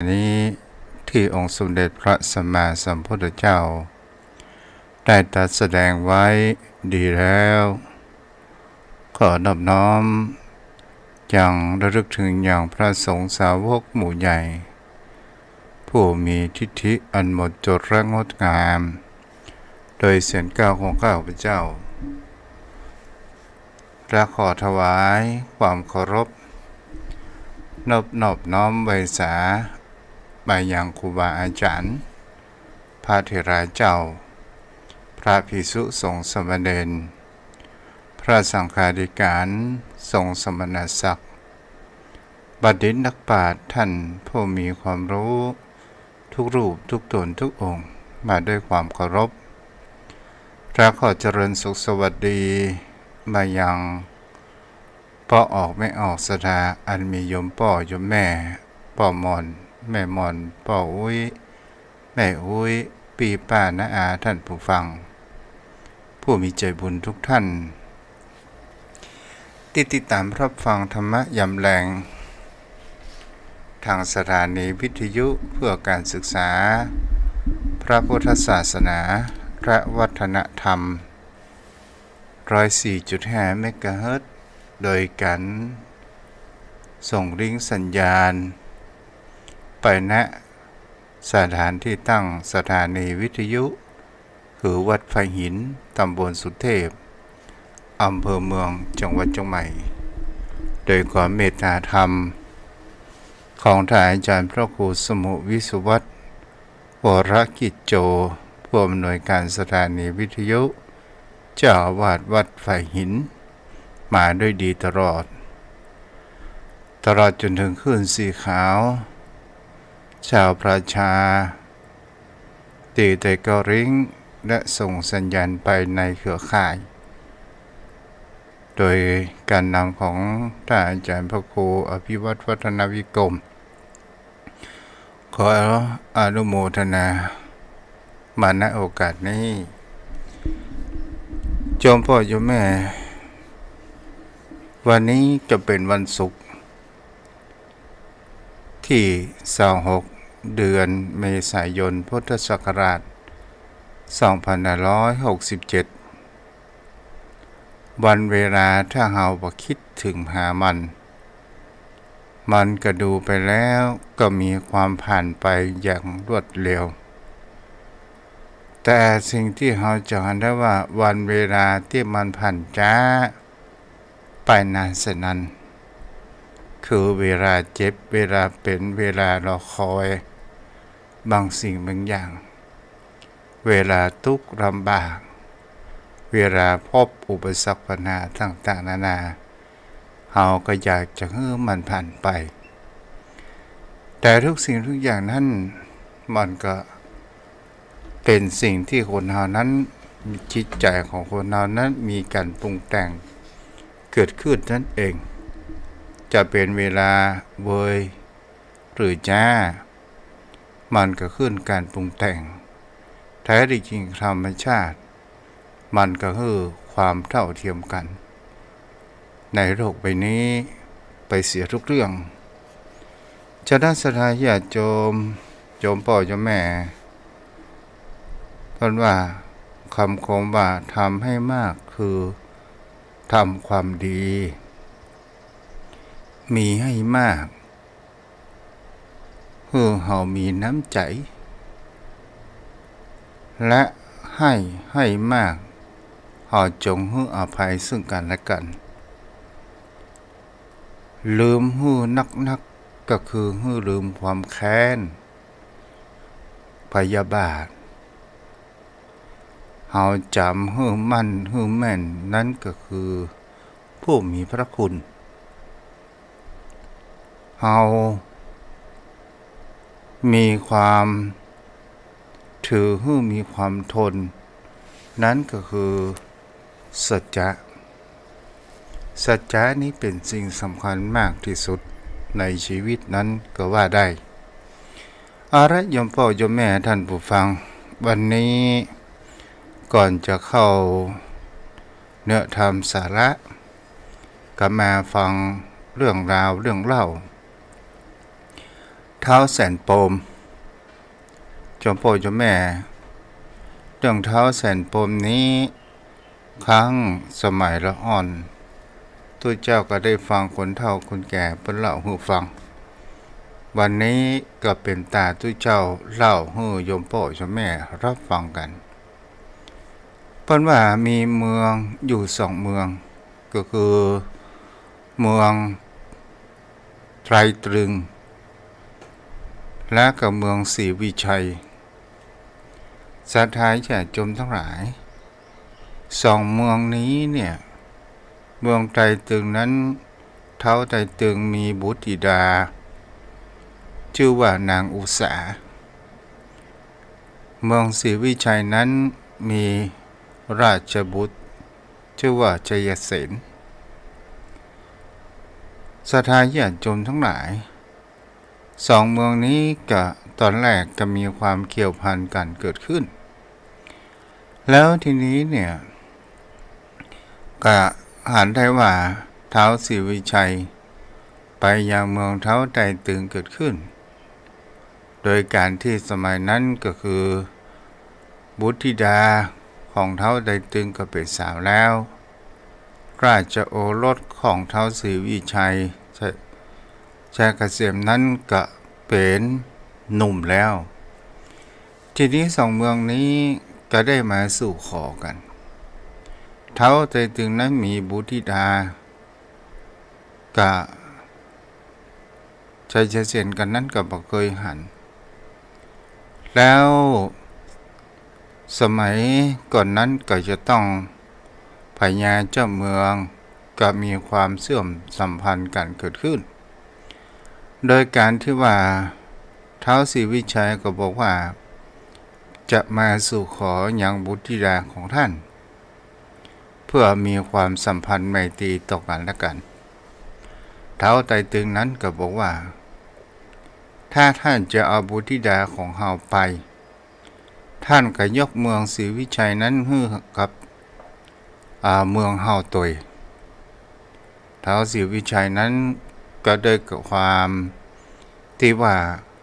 นี้ที่องค์สมเด็จพระสัมมาสัมพุทธเจ้าได้ตรัสแสดงไว้ดีแล้วขอนอบน้อมยังระลึกถึงอย่างพระสงฆ์สาวกหมู่ใหญ่ผู้มีทิฏฐิอันหมดจดและงดงามโดยเสียงก้าวของข้าพเจ้าและขอถวายความเคารพนอบน้อมไวสาไปยังครูบาอาจารย์พระเถระเจ้าพระภิกษุสงฆ์สามเณรพระสังฆาธิการทรงสมณศักดิ์บัณฑิตนักปราชญ์ท่านผู้มีความรู้ทุกรูปทุกตนทุกองค์มาด้วยความเคารพและขอเจริญสุขสวัสดีมายังพ่อออกไม่ออกสถาอันมีโยมพ่อโยมแม่พ่อมอนแม่มอนพ่ออุ้ยแม่อุ้ยปีป้าน้าอาท่านผู้ฟังผู้มีใจบุญทุกท่านติดตามรับฟังธรรมะยำแรงทางสถานีวิทยุเพื่อการศึกษาพระพุทธศาสนาและวัฒนธรรม 104.5 เมกะเฮิรตซ์โดยการส่งลิงก์สัญญาณไปณสถานที่ตั้งสถานีวิทยุคือวัดไฟหินตำบลสุเทพอำเภอเมืองจังหวัดเชียงใหม่โดยความเมตตาธรรมของท่านอาจารย์พระครูสมุวิสุวัฒน์วรกิจโจผู้อำนวยการสถานีวิทยุเจ้าอาวาสวัดไฟหินมาด้วยดีตลอดจนถึงคลื่นสีขาวชาวประชาตีแต่ก็ริ้งและส่งสัญญาณไปในเครือข่ายโดยการนำของท่านอาจารย์พระครูอภิวัตรวัฒนวิกรมขออนุโมทนามาณโอกาสนี้โยมพ่อโยมแม่วันนี้จะเป็นวันศุกร์ที่26เดือนเมษายนพุทธศักราช2567วันเวลาถ้าเราบ่คิดถึงหามันก็ดูไปแล้วก็มีความผ่านไปอย่างรวดเร็วแต่สิ่งที่เราจะเห็นได้ว่าวันเวลาที่มันผ่านช้าไปนานเสียนั้นคือเวลาเจ็บเวลาเป็นเวลารอคอยบางสิ่งบางอย่างเวลาทุกข์ลำบากเวลาพบอุปสรรคปัญหาต่างๆนานาเราก็อยากจะให้มันผ่านไปแต่ทุกสิ่งทุกอย่างนั้นมันก็เป็นสิ่งที่คนเรานั้นจิตใจของคนเรานั้นมีการปรุงแต่งเกิดขึ้นนั่นเองจะเป็นเวลาเวยหรือจ้ามันก็ขึ้นการปรุงแต่งแท้จริงธรรมชาติมันก็คือความเท่าเทียมกันในโลกใบนี้ไปเสียทุกเรื่องจะได้ศรัทธาญาติโยมพ่อโยมแม่เพราะว่าคำคมว่าทำให้มากคือทำความดีมีให้มากคือเรามีน้ำใจและให้มากเราจงให้อภัยซึ่งกันและกันลืมให้นักก็คือให้ลืมความแค้นพยาบาทเราจำให้มั่นให้แม่นนั่นก็คือผู้มีพระคุณเรามีความถือให้มีความทนนั่นก็คือสัจจะนี้เป็นสิ่งสำคัญมากที่สุดในชีวิตนั้นก็ว่าได้โยมพ่อโยมแม่ท่านผู้ฟังวันนี้ก่อนจะเข้าเนื้อธรรมสาระก็มาฟังเรื่องราวเรื่องเล่า เท้าแสนปมจอมพ่อจอมแม่เรื่องเท้าแสนปมนี้ครั้งสมัยละอ่อนตัวเจ้าก็ได้ฟังคนเฒ่าคนแก่เพิ่นเล่าให้ฟังวันนี้ก็เป็นตาตัวเจ้าเล่าให้โยมพ่อจอมแม่รับฟังกันเพิ่นว่ามีเมืองอยู่2เมืองก็คือเมืองไตรตรึงและกับเมืองศรีวิชัยศรัทธาญาติโยมทั้งหลาย2เมืองนี้เนี่ยเมืองไตรตรึงนั้นเท้าไตรตรึงมีบุตรธิดาชื่อว่านางอุษาเมืองศรีวิชัยนั้นมีราชบุตรชื่อว่าชัยเสนศรัทธาญาติโยมทั้งหลาย2เมืองนี้ก็ตอนแรกก็มีความเกี่ยวพันกันเกิดขึ้นแล้วทีนี้เนี่ยก็หันได้ว่าเท้าศรีวิชัยไปยังเมืองเท้าไตรตรึงเกิดขึ้นโดยการที่สมัยนั้นก็คือบุตรธิดาของเท้าไตรตรึงก็เป็นสาวแล้วราชโอรสของเท้าศรีวิชัยชัยเกษมนั้นก็เป็นหนุ่มแล้วทีนี้2เมืองนี้ก็ได้มาสู่ขอกันเท้าไตรตรึงนั้นมีบุตรธิดากับชัยเสนกันนั้นก็บ่เคยหันแล้วสมัยก่อนนั้นก็จะต้องพญาเจ้าเมืองก็มีความเสื่อมสัมพันธ์กันเกิดขึ้นโดยการที่ว่าเท้าศรีวิชัยก็บอกว่าจะมาสู่ขออย่างบุตรธิดาของท่านเพื่อมีความสัมพันธ์ไมตรีต่อกันและกันเท้าไตรตรึงนั้นก็บอกว่าถ้าท่านจะเอาบุตรธิดาของเฮาไปท่านก็ยกเมืองศรีวิชัยนั้นให้กับเมืองเฮาตยเท้าศรีวิชัยนั้นก็ได้กับความที่ว่า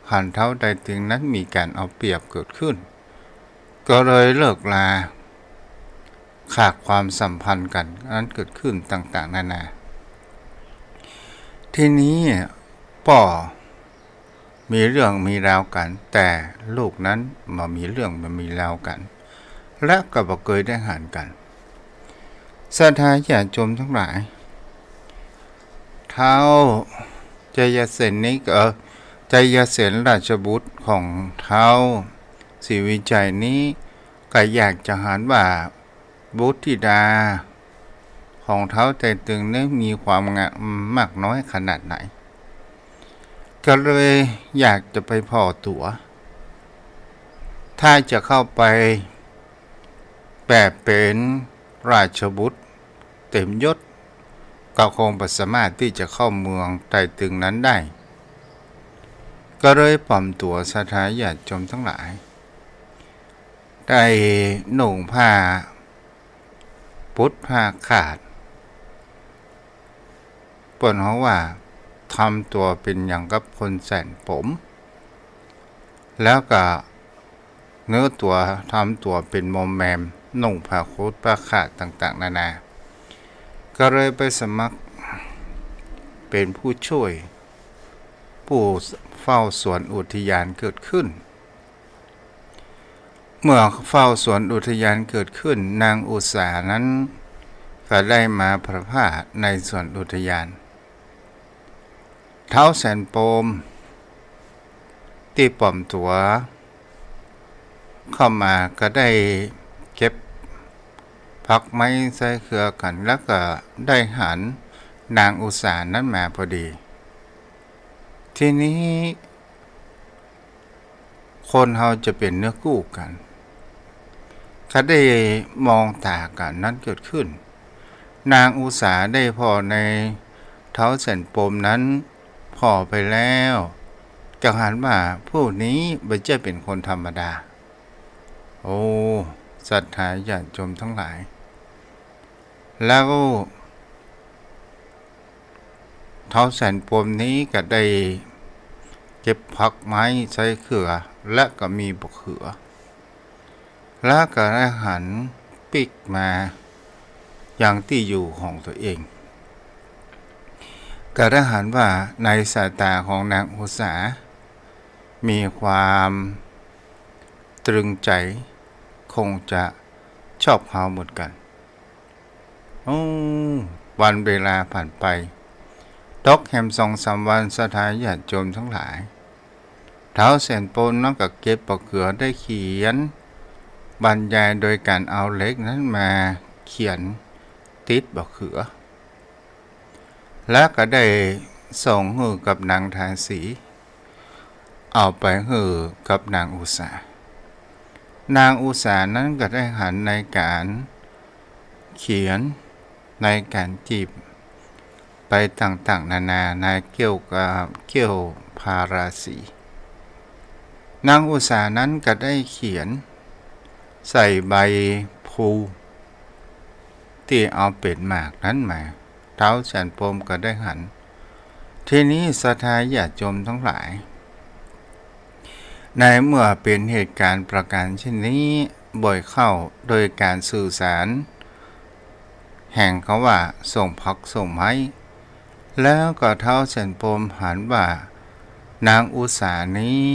หันเท้าไตรตรึงนั้นมีการเอาเปรียบเกิดขึ้นก็เลยเลิกลาขาดความสัมพันธ์กันนั้นเกิดขึ้นต่างๆนานาทีนี้ป่อมีเรื่องมีราวกันแต่ลูกนั้นมามีเรื่องมามีราวกันและก็บ่เคยได้หันกันศรัทธาญาติโยมทั้งหลายเท้าชัยเสนนี้ก็ชัยเสนราชบุตรของเท้าศรีวิชัยนี้ก็อยากจะหันว่าบุตรธิดาของเท้าไตรตรึงนี้มีความงามมากน้อยขนาดไหนก็เลยอยากจะไปพ่อตั๋วถ้าจะเข้าไปแบบเป็นราชบุตรเต็มยศก็คงบ่สามารถที่จะเข้าเมืองไตรตรึงนั้นได้ก็เลยปลอมตัวศรัทธาญาติโยมทั้งหลายได้นุ่งผ้าพุทธผ้าขาดเปิ้นเฮาว่าทำตัวเป็นอย่างกับคนแสนผมแล้วก็เนื้อตัวทำตัวเป็นมอมแมมนุ่งผ้าคุดผ้าขาดต่างๆนานาก็เลยไปสมัครเป็นผู้ช่วยผู้เฝ้าสวนอุทยานเกิดขึ้นเมื่อเฝ้าสวนอุทยานเกิดขึ้นนางอุษานั้นก็ได้มาประพาสในสวนอุทยานเท้าแสนปมที่ปลอมตัวเข้ามาก็ได้เก็บพักไม้ใส่เครือกันแล้วก็ได้หันนางอุษานั้นมาพอดีทีนี้คนเราจะเป็นเนื้อคู่กันเขาได้มองตากันนั้นเกิดขึ้นนางอุษาได้พอในเท้าแสนปมนั้นพอไปแล้วจังหันว่าผู้นี้ไม่ใช่เป็นคนธรรมดาโอ้ศรัทธาญาติโยมทั้งหลายแล้วเท้าแสนปมนี้ก็ได้ เก็บผักไม้ใช้เขือและก็มีบกเขือแล้วก็ได้หันปิกมาอย่างที่อยู่ของตัวเองก็ได้หันว่าในสายตาของนางอุษามีความตรึงใจคงจะชอบเขาหมดกันวันเวลาผ่านไปตกแฮม2-3 วันสถานญาติโยมทั้งหลายเท้าเสนปนน้องกับเก็บปอกเกลือได้เขียนบรรยายโดยการเอาเล็กนั้นมาเขียนติดปอกเกลือและก็ได้ส่งหือกับนางทาสีเอาไปหือกับนางอุษานางอุษานั้นก็ได้หันในการเขียนในการจีบไปต่างๆนานาในเกี่ยวพาราสีนางอุษานั้นก็ได้เขียนใส่ใบพูที่เอาเป็ดหมากนั้นมาเท้าฉันปมก็ได้หันทีนี้ศรัทธาญาติโยมทั้งหลายในเมื่อเป็นเหตุการณ์ประการเช่นนี้บ่อยเข้าโดยการสื่อสารแห่งเขาว่าส่งพักส่งไม้แล้วก็เท้าฉันปมหันว่านางอุษานี้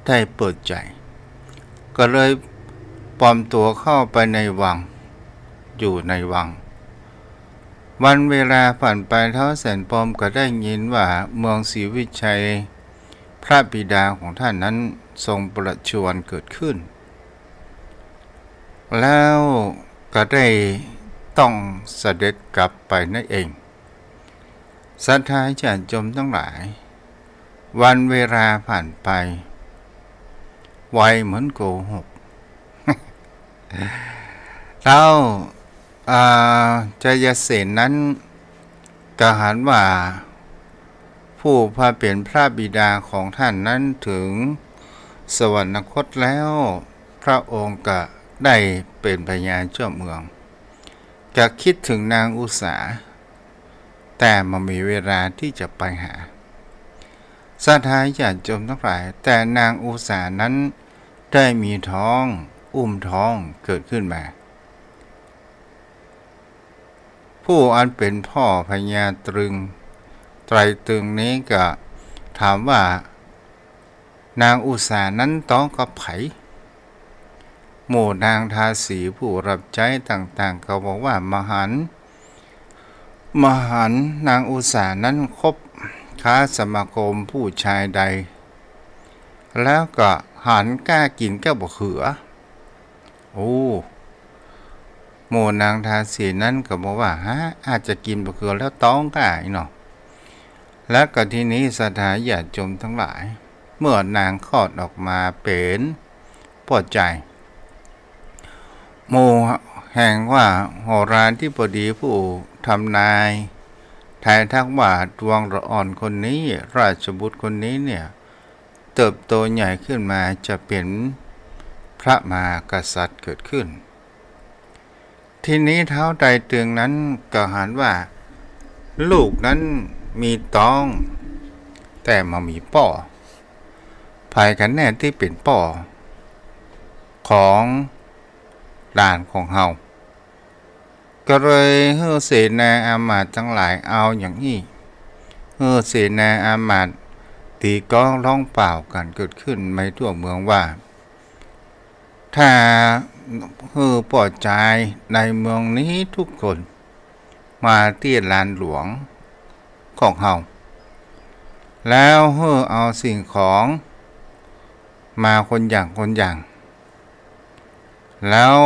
ได้เปิดใจก็เลยปลอมตัวเข้าไปในวังอยู่ในวังวันเวลาผ่านไปเท้าแสนปมก็ได้ยินว่าเมืองศรีวิชัยพระบิดาของท่านนั้นทรงประชวรเกิดขึ้นแล้วก็ได้ต้องเสด็จกลับไปนั่นเองศรัทธาญาติโยมทั้งหลายวันเวลาผ่านไปไวเหมือนโกหกแล้วจยเสนนั้นก็หันว่าผู้พาเป็นพระบิดาของท่านนั้นถึงสวรรคตแล้วพระองค์ก็ได้เป็นพญาเจ้าเมืองจะคิดถึงนางอุษาแต่มันมีเวลาที่จะไปหาศรัทธาญาติโยมทั้งหลายแต่นางอุษานั้นได้มีท้องอุ้มท้องเกิดขึ้นมาผู้อันเป็นพ่อพญาไตรตึงนี้ก็ถามว่านางอุษานั้นต้องกับไผหมู่นางทาสีผู้รับใช้ต่างๆก็บอกว่ามหันนางอุษานั้นคบค้าสมาคมผู้ชายใดแล้วก็หันกล้ากินแก้วบกเขือหมู่นางทาสีนั้นก็บอกว่าอาจจะกินบกเขือแล้วต้องกล้าเนาะและก็ที่นี้ศรัทธาญาติโยมทั้งหลายเมื่อนางคลอดออกมาเป็นปอดใจหมู่แห่งว่าโหราธิบดีผู้ทำนายทายทักว่าดวงละอ่อนคนนี้ราชบุตรคนนี้เนี่ยเติบโตใหญ่ขึ้นมาจะเป็นพระมหากษัตริย์เกิดขึ้นทีนี้เท้าไตรตึงนั้นก็หันว่าลูกนั้นมีต้องแต่มามีป่อภายกันแน่ที่เป็นป่อของหลานของเฮาก็เลยเฮือเสนาอามาตย์ทั้งหลายเอาอย่างนี้เฮือเสนาอามาตย์ตีก้องร้องเปล่ากันเกิดขึ้นในทั่วเมืองว่าถ้าฮือปลอดใจในเมืองนี้ทุกคนมาที่ลานหลวงของเฮาแล้วฮือเอาสิ่งของมาคนอย่างแล้ว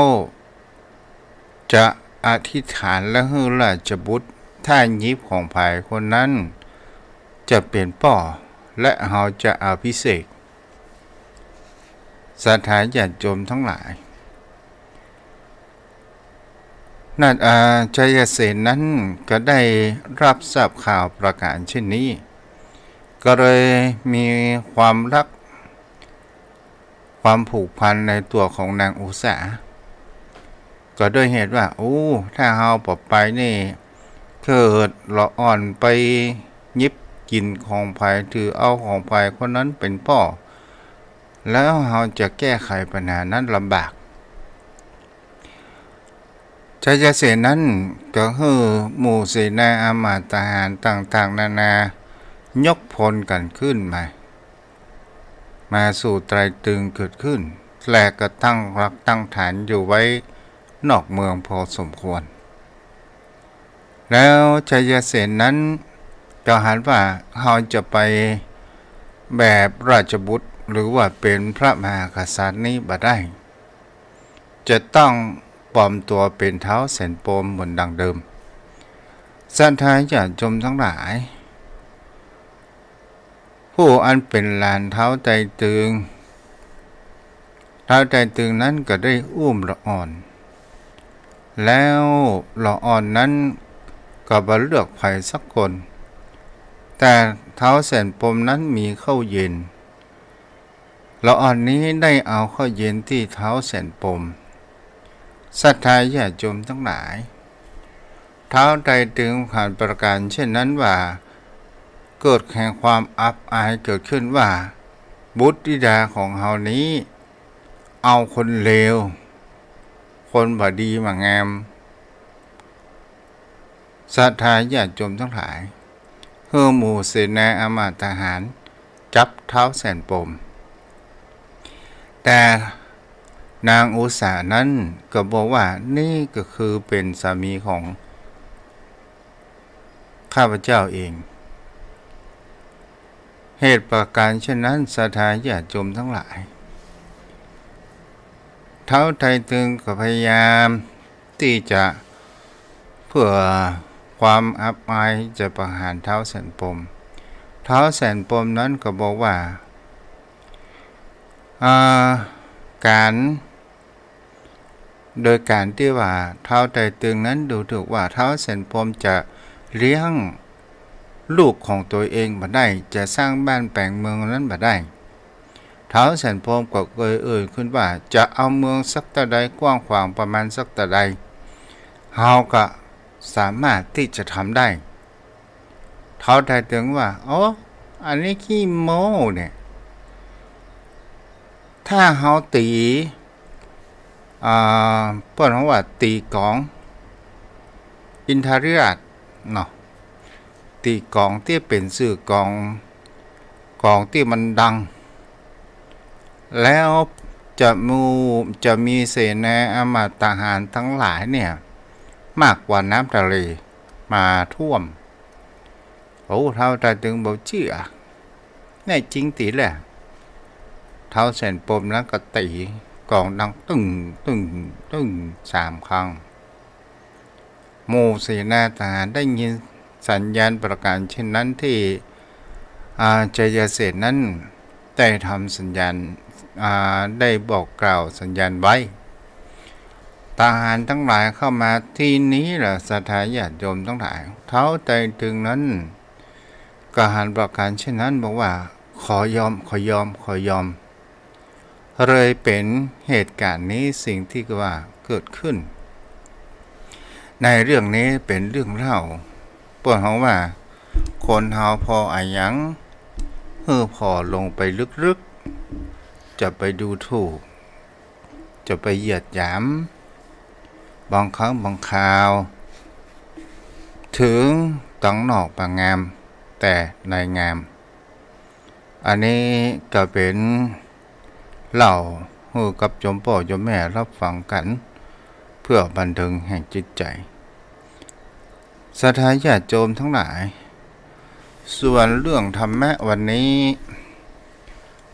จะอธิษฐานและฮือราชบุตรถ้ายิบของภายคนนั้นจะเป็นป่อและเฮาจะอภิเษกศรัทธาญาติโยมทั้งหลายนั่นจยเสนนั้นก็ได้รับทราบข่าวประกาศเช่นนี้ก็เลยมีความรักความผูกพันในตัวของนางอุษาก็ด้วยเหตุว่าถ้าเฮาปอบไปนี่เกิดละอ่อนไปยิบ กินของภัยถือเอาของภัยคนนั้นเป็นพ่อแล้วเราจะแก้ไขปัญหานั้นลำบากชัยเสนนั้นก็คือหมู่เสนาอามาตย์ทหารต่างๆนานายกพลกันขึ้นมาสู่ไตรตรึงเกิดขึ้นและก็ตั้งรักตั้งฐานอยู่ไว้นอกเมืองพอสมควรแล้วชัยเสนนั้นก็หันว่าเขาจะไปแบบราชบุตรหรือว่าเป็นพระมหากษัตริย์นี้บ่ได้จะต้องปลอมตัวเป็นเท้าแสนปมเหมือนดังเดิมสันทายญาติโยมทั้งหลายผู้อันเป็นหลานเท้าไตรตรึงเท้าไตรตรึงนั้นก็ได้อุ้มละอ่อนแล้วละอ่อนนั้นก็บ่เลือกใครสักคนแต่เท้าแสนปมนั้นมีข้าวเย็นละอ่อนนี้ได้เอาข้าวเย็นที่เท้าแสนปมศรัทธาญาติโยมทั้งหลายเท้าไตรตรึงผ่านประการเช่นนั้นว่าเกิดแห่งความอับอายเกิดขึ้นว่าบุตรธิดาของเฮานี้เอาคนเลวคนบ่ดีมางามศรัทธาญาติโยมทั้งหลายเฮือหมู่เสนาอามาตย์ทหารจับเท้าแสนปมแต่นางอุษานั้นก็บอกว่านี่ก็คือเป็นสามีของข้าพเจ้าเองเหตุประการเช่นนั้นศรัทธาญาติโยมทั้งหลายเท้าไตรตรึงก็พยายามที่จะเพื่อความอับอายจะประหารเท้าแสนปมเท้าแสนปมนั้นก็บอกว่าการโดยการที่ว่าเท้าไตรตรึงนั้นดูถูกว่าเท้าแสนปมจะเลี้ยงลูกของตัวเองบ่ได้จะสร้างบ้านแปลงเมืองนั้นบ่ได้เท้าแสนปมก็เอ่ยขึ้นว่าจะเอาเมืองสักตะใดกว้างขวางประมาณสักตะใดเฮาก็สามารถที่จะทำได้เท้าไตรตรึงว่าอันนี้ขี้โม้เนี่ยถ้าเฮาตีเปิ้นว่าตีกองอินทริราชเนาะตีกองที่เป็นชื่อกองที่มันดังแล้วจะมีเสนาอามาตย์ทหารทั้งหลายเนี่ยมากกว่าน้ำทะเลมาท่วมเท้าไตรตรึงบอกเชื่อแน่จริงตีแหละเท้าแสนปมแล้วก็ตีกองดังตึ้งตึ้งตึ้ง3 ครั้งหมู่เสนาทหารได้ยินสัญญาณประการเช่นนั้นที่ชัยเสนนั้นได้ทำสัญญาณได้บอกกล่าวสัญญาณไว้ทหารทั้งหลายเข้ามาที่นี้แหละศรัทธาญาติโยมทั้งหลายเท้าไตรตรึงนั้นก็หันประการเช่นนั้นบอกว่าขอยอมเลยเป็นเหตุการณ์นี้สิ่งที่ว่าเกิดขึ้นในเรื่องนี้เป็นเรื่องเล่าเปิ้นเฮาว่าคนเฮาพออาหยังพอลงไปลึกๆจะไปดูถูกจะไปเหยียดหยามบางครั้งบางคราวถึงต้องนอกปางงามแต่ในงามอันนี้ก็เป็นเล่ากับโยมพ่อโยมแม่รับฟังกันเพื่อบันเทิงแห่งจิตใจศรัทธาญาติโยมทั้งหลายส่วนเรื่องธรรมะวันนี้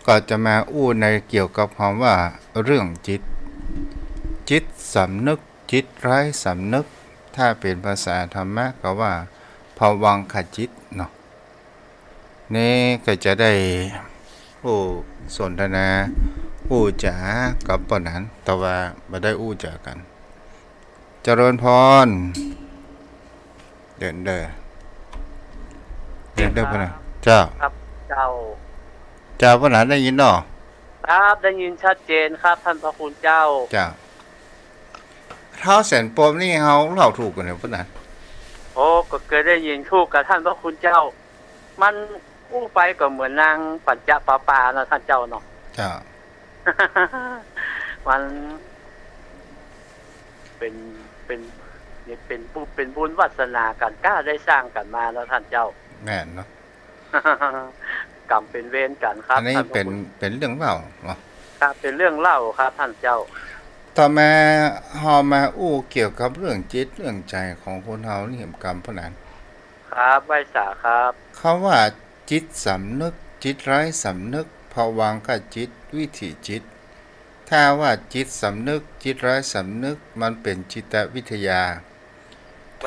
ก็จะมาในเกี่ยวกับคำว่าเรื่องจิตสำนึกจิตไร้สำนึกถ้าเป็นภาษาธรรมะก็ว่าภวังคจิตเนาะนี่ก็จะได้สนทนาจากับปนั้นแต่ว่าไม่ได้จากันเจริญพรเดินเด้อพนะเจ้าครับเจ้าพนะได้ยินเนาะครับได้ยินชัดเจนครับท่านพระคุณเจ้าเท้าแสนปมนี่เฮาเล่าถูกกันเนี่ยพนะก็เคยได้ยินถูกกับท่านพระคุณเจ้า มันอู้ไปก็เหมือนนางปัญจปาปานะท่านเจ้าเนาะ เจ้า มันเป็นเป็นเป็นบุญวาสนากันกล้าได้สร้างกันมาแล้วท่านเจ้า แม่นเนาะ กรรมเป็นเวรกันครับ อันนี้ ท่านพระ เป็น คุณ เป็นเรื่องเล่าเนาะ ครับเป็นเรื่องเล่าครับท่านเจ้า ต่อมาเฮามาอู้เกี่ยวกับเรื่องจิตเรื่องใจของคนเฮานี่เห็นกรรมพวกนั้น ครับไหว้สาครับ เขาว่าจิตสำนึกจิตไร้สำนึกภวังคจิตวิถีจิต ถ้าว่าจิตสำนึกจิตไร้สำนึกมันเป็นจิตวิทยา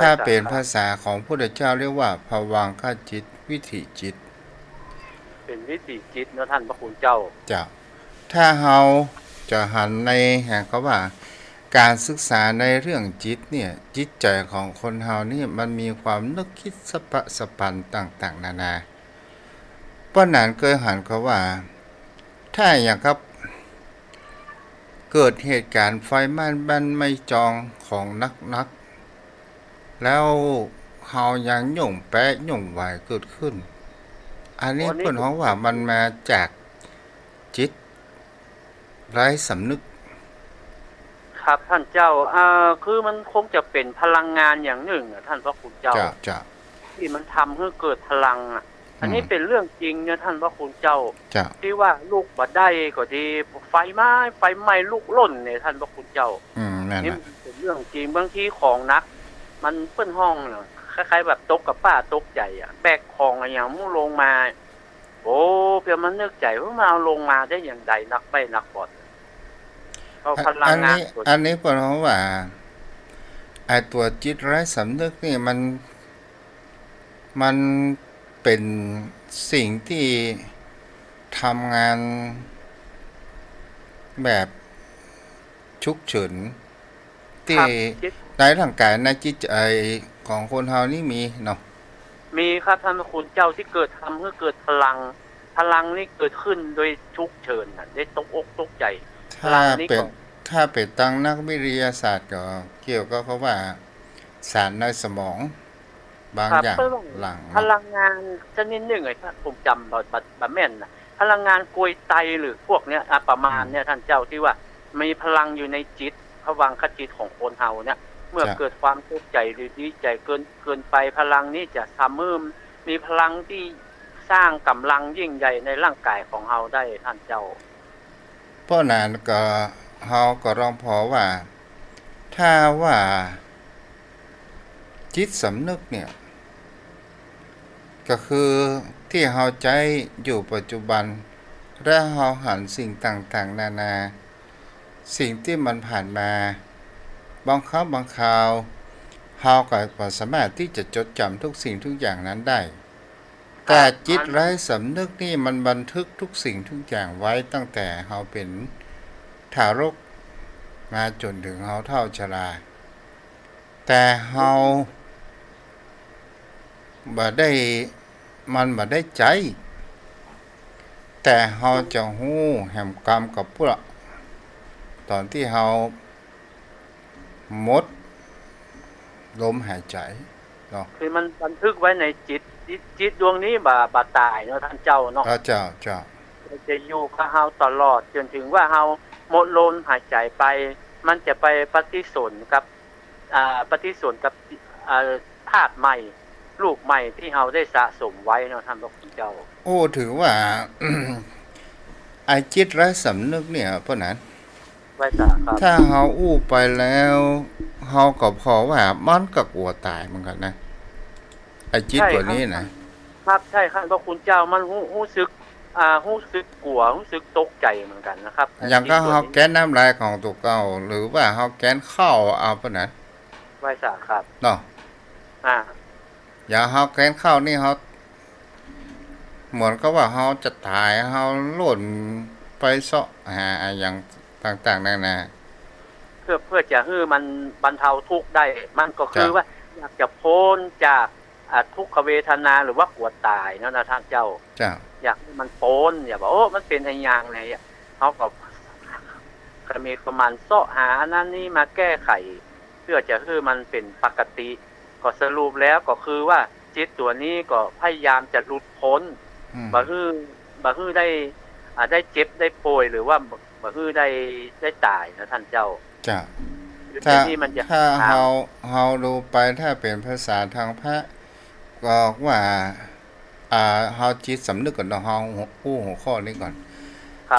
ถ้าเป็นภาษาของพระพุทธเจ้าเรียกว่าภวังคจิตวิถีจิต เป็นวิถีจิตเนาะท่านพระคุณเจ้า เจ้าถ้าเฮาจะหันในแห่งเขาว่า การศึกษาในเรื่องจิตเนี่ยจิตใจของคนเฮานี่มันมีความนึกคิดสะปะสะปันต่างๆนานาเพราะนั้นเคยหันเขาว่า ถ้าอย่างครับ เกิดเหตุการณ์ไฟไหม้บ้านไม่จองของนักแล้วเฮายังหย่งแปะหย่งไหวเกิดขึ้น อันนี้เพิ่นว่ามันมาจากจิตไร้สำนึก ครับท่านเจ้าคือมันคงจะเป็นพลังงานอย่างหนึ่งอะท่านพระคุณเจ้า จะ ที่มันทำให้เกิดพลังอ่ะ อันนี้เป็นเรื่องจริงนะท่านพระคุณเจ้า จะ ที่ว่าลูกบ่ได้ก็ดีไฟไหม้ลูกล่นเนี่ยท่านพระคุณเจ้า นั่น นี่ น่ะ มันเป็นเรื่องจริงบางทีของนัก มันเปิ้นห้องเนาะคล้ายๆแบบตกกับป้าตกใจอ่ะแบกของอะไรอย่างมุ่งลงมา โอ้เพื่อมันนึกใจว่ามันเอาลงมาได้อย่างใดนักไปนักบอดเอาพลังงานตัว อันนี้เพิ่นว่าไอ้ตัวจิตไร้สำนึกนี่มันเป็นสิ่งที่ทำงานแบบฉุกเฉินที่ ครับจิต ในร่างกายในจิตใจของคนเฮานี่มีเนาะ มีครับท่านพระคุณเจ้าที่เกิดทำให้เกิดพลังนี่เกิดขึ้นโดยฉุกเฉินน่ะได้ตกอกตกใจ ถ้าเป็นตั้งนักวิทยาศาสตร์ก็เกี่ยวกับเขาว่าสารในสมองบาง ครับ อย่าง เพิ่ม หลัง พลังงานชนิดหนึ่งไอ้ท่านผมจำบัดแม่นนะพลังงานกลวยไตหรือพวกเนี้ยประมาณเนี่ยท่านเจ้าที่ว่ามีพลังอยู่ในจิตภวังคจิตของคนเฮาเนี่ย เมื่อเกิดความตกใจหรือดีใจเกินไปพลังนี้จะทำให้มีพลังที่สร้างกำลังยิ่งใหญ่ในร่างกายของเฮาได้ท่านเจ้า เพราะนั้นก็เฮาก็ร้องพอว่า ถ้าว่าจิตสำนึกเนี่ย ก็คือที่เฮาใจอยู่ปัจจุบัน และเฮาหันสิ่งต่างๆนานา สิ่งที่มันผ่านมาบางครั้งบางคราวเฮาก็บ่สามารถที่จะจดจำทุกสิ่งทุกอย่างนั้นได้ แต่จิตไร้สำนึกนี่มันบันทึกทุกสิ่งทุกอย่างไว้ตั้งแต่เฮาเป็นทารกมาจนถึงเฮาเฒ่าชรา แต่เฮาบ่ได้ใจ แต่เฮาจะฮู้แห่งกรรมกับพวกตอนที่เฮาหมดลมหายใจเนาะ คือมันบันทึกไว้ในจิตดวงนี้บ่ตายเนาะท่านเจ้าเนาะ เจ้า จะอยู่กับเฮาตลอดจนถึงว่าเฮาหมดลมหายใจไป มันจะไปปฏิสนธิกับธาตุใหม่ลูกใหม่ที่เฮาได้สะสมไว้เนาะท่านพระคุณเจ้า โอ้ถือว่า ไอ้จิตไร้สำนึกเนี่ยเพราะนั้น ไว้สาครับ ถ้าเฮาอู้ไปแล้วเฮาก็พอว่ามันก็กลัวตายเหมือนกันนะไอ้จิตตัวนี้นะครับ ใช่ครับพระคุณเจ้ามันรู้สึกกลัวรู้สึกตกใจเหมือนกันนะครับ อย่างก็เฮาแก้นน้ำลายของตัวเก่าหรือว่าเฮาแก้นข้าวเอาเพราะนั้น ไว้สาครับ เนาะ อย่างเฮาแก้นข้าวนี่เฮาเหมือนกับว่าเฮาจะตายเฮาหล่นไปเสาะหาอย่างต่างๆนานา เพื่อจะให้มันบรรเทาทุกข์ได้ มันก็คือว่าอยากจะพ้นจากทุกขเวทนาหรือว่ากลัวตายเนาะนะท่านเจ้า อยากให้มันพ้นอย่าบอกโอ้มันเป็นไอ้อย่างไหนเขาก็มีประมาณเสาะหาอันนั้นนี่มาแก้ไข เพื่อจะให้มันเป็นปกติก็สรุปแล้วก็คือว่า จิตตัวนี้ก็พยายามจะหลุดพ้นบ่ฮื้อได้เจ็บได้ป่วยหรือว่าบ่ฮื้อได้ตายนะท่านเจ้าจ้ะถ้าถ้าเฮาดูไปถ้าเป็นภาษาทางพระก็ว่าเฮาจิตสำนึกก่อนเนาะเฮาฮู้หัวข้อนี้ก่อน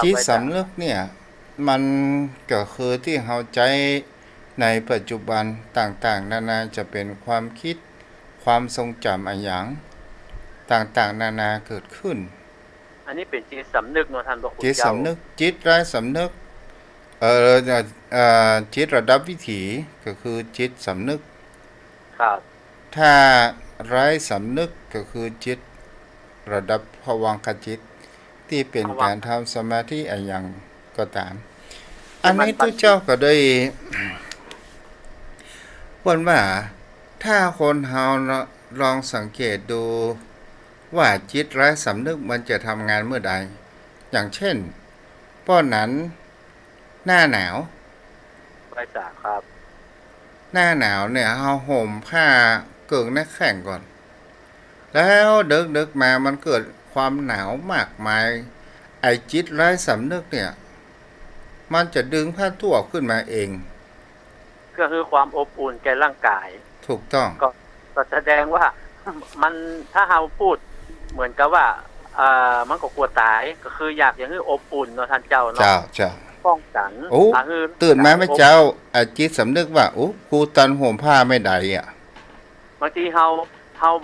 จิตสำนึกเนี่ยมันก็คือที่เฮาใจในปัจจุบันต่างๆนานาจะเป็นความคิดความทรงจำอะไรอย่างต่างๆนานาเกิดขึ้นอันนี้เป็นจิตสำนึกเนาะท่านพระคุณเจ้าจิตสำนึกจิตไร้สำนึกจิตระดับวิถีก็คือจิตสำนึกครับถ้าไร้สำนึกก็คือจิตระดับภวังคจิตที่เป็นการทำสมาธิอะไรอย่างก็ตามอันนี้ทุกเจ้าก็ได้ว่าถ้าคนเฮาลองสังเกตดูว่าจิตไร้สำนึกมันจะทำงานเมื่อใดอย่างเช่นป้อนนั้นหน้าหนาวไร้สาครับหน้าหนาวเนี่ยเฮาห่มผ้าเกิงหน้าแข้งก่อนแล้วดึกมามันเกิดความหนาวมากมายไอ้จิตไร้สำนึกเนี่ยมันจะดึงผ้าทั่วขึ้นมาเองก็คือความอบอุ่นแก่ร่างกายถูกต้องก็แสดงว่ามันถ้าเฮาพูดเหมือนกับว่ามันก็กลัวตายก็คืออยากอย่างนี้อบอุ่นเนาะท่านเจ้าเนาะเจ้าป้องกันตื่นมาไม่เจ้าจิตสำนึกว่ากูตันห่มผ้าไม่ได้อ่ะบางทีเฮา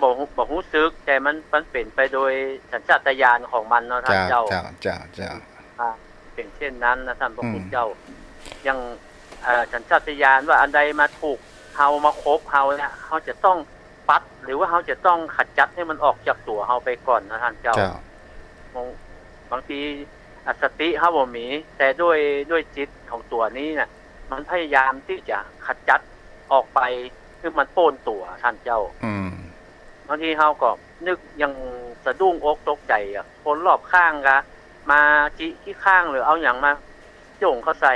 บ่รู้สึกแต่มันเป็นไปโดยสัญชาตญาณของมันเนาะท่านเจ้าเป็นเช่นนั้นนะท่านพระคุณเจ้ายังสัญชาตญาณว่าอันใดมาถูกเฮามาคบเฮาเนี่ยเฮาจะต้องปัดหรือว่าเฮาจะต้องขจัดให้มันออกจากตัวเฮาไปก่อนนะท่านเจ้าบางทีสติเฮาบ่มีแต่ด้วยจิตของตัวนี้น่ะมันพยายามที่จะขจัดออกไปคือมันโป้นตัวท่านเจ้าบางทีเฮาก็นึกยังสะดุ้งอกตกใจคนรอบข้างก็มาจิที่ข้างหรือเอาหยังมาจ่งเข้าใส่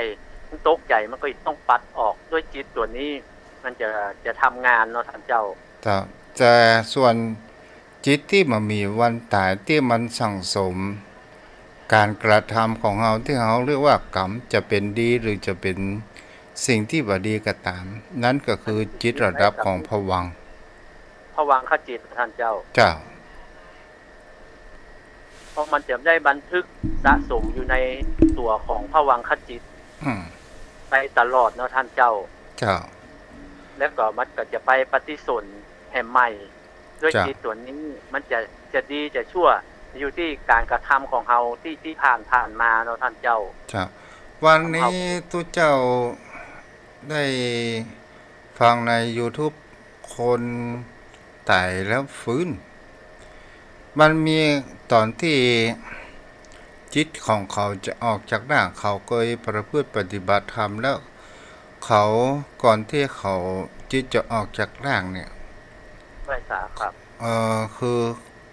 ตกใจมันก็ต้องปัดออกด้วยจิตตัวนี้มันจะทำงานเนาะท่านเจ้าแต่ส่วนจิตที่มันมีวันตายที่มันสั่งสมการกระทำของเราที่เราเรียกว่ากรรมจะเป็นดีหรือจะเป็นสิ่งที่บ่ดีก็ตามนั่นก็คือจิตระดับของภวังค์คจิตท่านเจ้าเพราะมันจะได้บันทึกสะสมอยู่ในตัวของภวังคจิตไปตลอดเนาะท่านเจ้าแล้วก็มันก็จะไปปฏิสนธิแห่งใหม่ด้วยจิตตัวนี้มันจะดีจะชั่วอยู่ที่การกระทำของเฮาที่ผ่านมาเนาะท่านเจ้าวันนี้ทุกเจ้าได้ฟังใน YouTube คนตายแล้วฟื้นมันมีตอนที่จิตของเขาจะออกจากร่างเขาเคยประพฤติปฏิบัติธรรมแล้วเขาก่อนที่เขาจิตจะออกจากร่างเนี่ยไม่ทราบครับคือ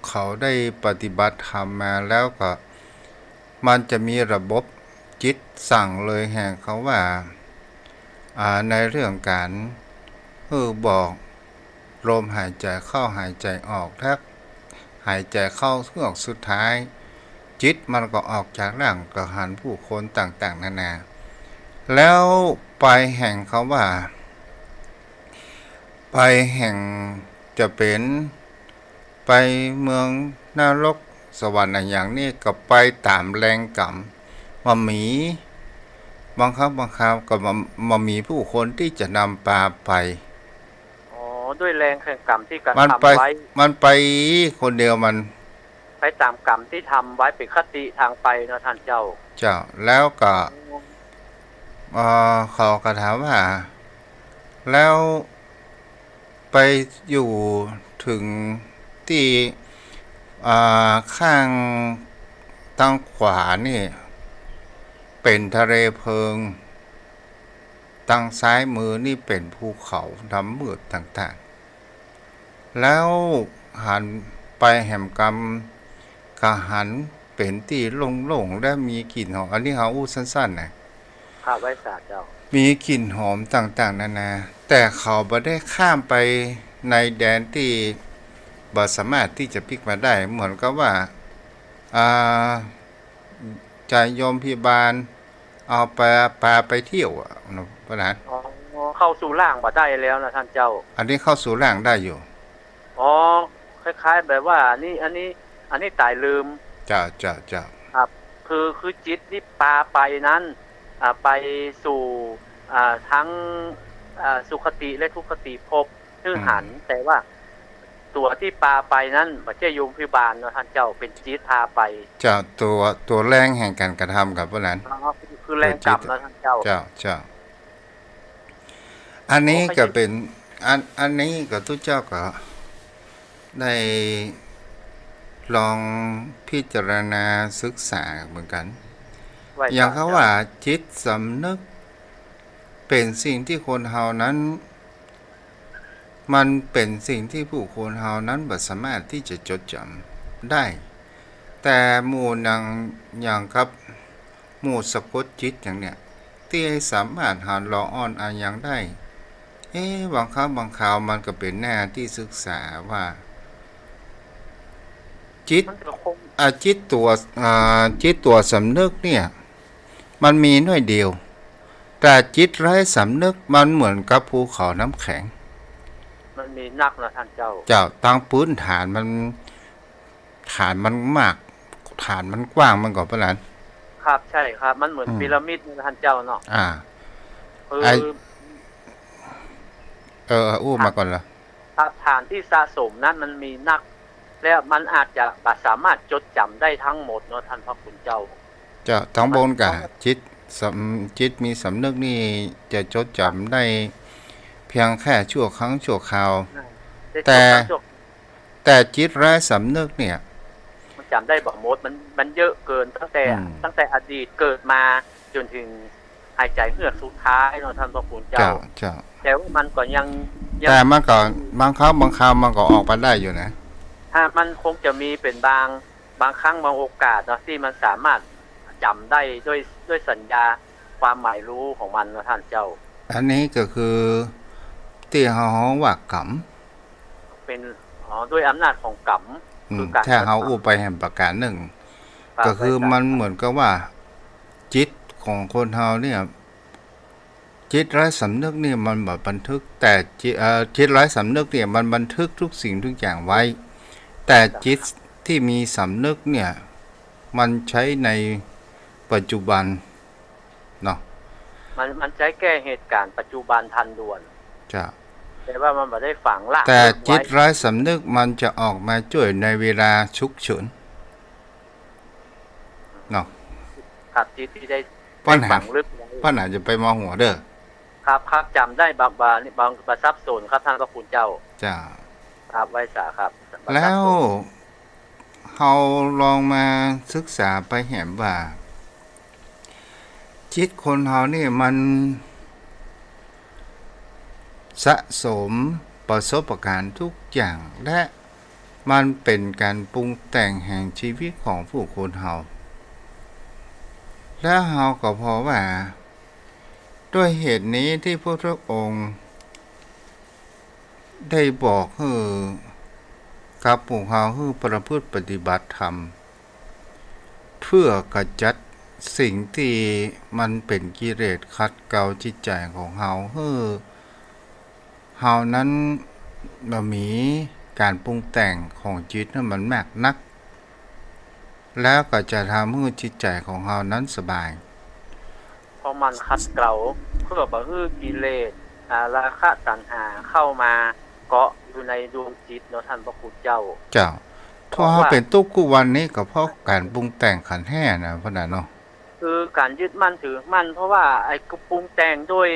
เขาได้ปฏิบัติธรรมมาแล้วก็มันจะมีระบบจิตสั่งเลยแห่งเขาว่าในเรื่องการบอกลมหายใจเข้าหายใจออกถ้าหายใจเข้าเฮือกสุดท้ายจิตมันก็ออกจากร่างก็หันผู้คนต่างๆนานาแล้วไปแห่งเขาว่าไปแห่งจะเป็นไปเมืองนรกสวรรค์อย่างนี้ก็ไปตามแรงกรรมมามีบังคับก็มามีผู้คนที่จะนำปลาไปด้วยแรงแห่งกรรมที่กระทำไว้มันไปคนเดียวมันไปตามกรรมที่ทำไว้เป็นคติทางไปเนาะท่านเจ้าแล้วก็เขาก็ถามว่าแล้วไปอยู่ถึงที่ข้างทางขวานี่เป็นทะเลเพลิงทางซ้ายมือนี่เป็นภูเขาดำมืดต่างๆแล้วหันไปแห่งกรรมก็หันเป็นที่โล่งๆและมีกลิ่นหอมอันนี้เขาอู้สั้นๆนะครับไว้สาเจ้ามีกลิ่นหอมต่างๆนานาแต่เขาไม่ได้ข้ามไปในแดนที่ บ่สามารถที่จะพลิกมาได้เหมือนกับว่าอ่าใจโยมพิบาลเอาไปเที่ยวนะพระนั้น อ๋อเข้าสู่ร่างบ่ได้แล้วนะท่านเจ้าอันนี้เข้าสู่ร่างได้อยู่อ๋อคล้ายๆแบบว่าอันนี้ตายลืมเจ้าครับคือจิตที่ปาไปนั้นไปสู่ทั้งสุขติและทุกขติภพชื่อหันแต่ว่าตัวที่ปาไปนั้นบ่ใช่โยมพิบาลเนาะท่านเจ้าเป็นจิตพาไปเจ้าตัวแรงแห่งการกระทำกับพวกนั้นคือแรงกรรมเนาะท่านเจ้าอันนี้ก็เป็นอันนี้ก็ทุกเจ้าก็ได้ลองพิจารณาศึกษาเหมือนกันอย่างเขาว่าจิตสำนึกเป็นสิ่งที่คนเฮานั้นมันเป็นสิ่งที่ผู้คนเฮานั้นบ่สามารถที่จะจดจำได้แต่หมู่อย่างครับหมู่สะกดจิตอย่างเนี้ยที่สามารถหาละอ่อนอันยังได้บางครั้งบางคราวมันก็เป็นหน้าที่ศึกษาว่าจิตตัวสำนึกเนี่ยมันมีน้อยเดียวแต่จิตไร้สำนึกมันเหมือนกับภูเขาน้ำแข็งมันมีนักนะท่านเจ้าตั้งพื้นฐานมันมากฐานมันกว้างมันก็ประหลาดครับใช่ครับมันเหมือนพีระมิดนะท่านเจ้าเนาะอู้มาก่อนละฐานที่สะสมนั้นมันมีนักแล้วมันอาจจะสามารถจดจำได้ทั้งหมดเนาะท่านพระคุณเจ้าทั้งบนกับจิตมีสำนึกนี่จะจดจำได้เพียงแค่ชั่วครั้งชั่วคราวแต่จิตไร้สำนึกเนี่ยมันจำได้บ่หมดมันเยอะเกินตั้งแต่อดีตเกิดมาจนถึงหายใจเฮือกสุดท้ายเนาะท่านพระคุณเจ้าแต่ว่ามันก็ยังแต่มันก็บางครั้งบางคราวมันก็ออกไปได้อยู่นะถ้ามันคงจะมีเป็นบางครั้งบางโอกาสเนาะที่มันสามารถจำได้ด้วยสัญญาความหมายรู้ของมันนะท่านเจ้าอันนี้ก็คือที่เฮาว่ากรรมเป็นด้วยอำนาจของกรรมคือการถ้าเฮาอู้ไปแห่งประการหนึ่งก็คือมันเหมือนกับว่าจิตของคนเฮาเนี่ยจิตไร้สำนึกเนี่ยมันแบบบันทึกแต่จิตไร้สำนึกเนี่ยมันบันทึกทุกสิ่งทุกอย่างไว้แต่จิตที่มีสำนึกเนี่ยมันใช้ในปัจจุบันเนาะมันใช้แก้เหตุการณ์ปัจจุบันทันด่วนแต่ว่ามันไม่ได้ฝังรากแต่จิตไร้สำนึกมันจะออกมาช่วยในเวลาฉุกเฉินเนาะครับจิตที่ได้ฝังลึกปัญหาจะไปมองหัวเด้อครับจำได้บางประทับโซนครับท่านพระคุณเจ้าครับไว้สาครับแล้วเราลองมาศึกษาไปเห็นว่าจิตคนเรานี่มันสะสมประสบการณ์ทุกอย่างและมันเป็นการปรุงแต่งแห่งชีวิตของผู้คนเราและเราก็พอว่าด้วยเหตุนี้ที่พระพุทธองค์ได้บอกกับพวกเราให้ประพฤติปฏิบัติธรรมเพื่อกจัดสิ่งที่มันเป็นกิเลสขัดเกลาจิตใจของเราให้เฮานั้นมีการปรุงแต่งของจิตนั้นมันมากนักแล้วก็จะทำให้จิตใจของเฮานั้นสบายเพราะมันขัดเกลาเพื่อบ่ให้กิเลสราคะตัณหาเข้ามาเกาะอยู่ในดวงจิตเนาะท่านพระคุณเจ้าเพราะว่าเป็นทุกข์คู่วันนี้ก็เพราะการปรุงแต่งขันธ์5นะพ่อน่ะเนาะคือการยึดมั่นถือมั่นเพราะว่าไอ้ปรุงแต่งด้วย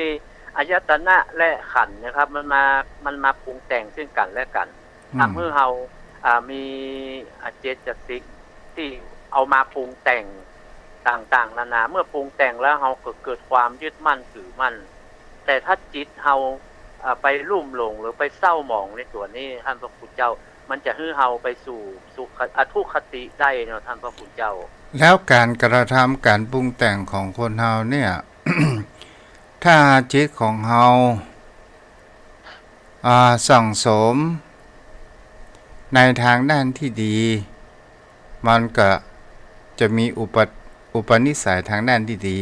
อายตนะและขันธ์นะครับมันมาปรุงแต่งซึ่งกันและกันทำให้เฮามีเจตสิกที่เอามาปรุงแต่งต่างๆนานาเมื่อปรุงแต่งแล้วเฮาก็เกิดความยึดมั่นถือมั่นแต่ถ้าจิตเฮาไปลุ่มหลงหรือไปเศร้าหมองในตัวนี้ท่านพระคุณเจ้ามันจะให้เฮาไปสู่ทุกขติได้เนาะท่านพระคุณเจ้าแล้วการกระทำการปรุงแต่งของคนเฮาเนี่ย ถ้าจิตของเฮาสั่งสม ในทางด้านที่ดีมันก็จะมีอุปนิสัยทางด้านที่ดี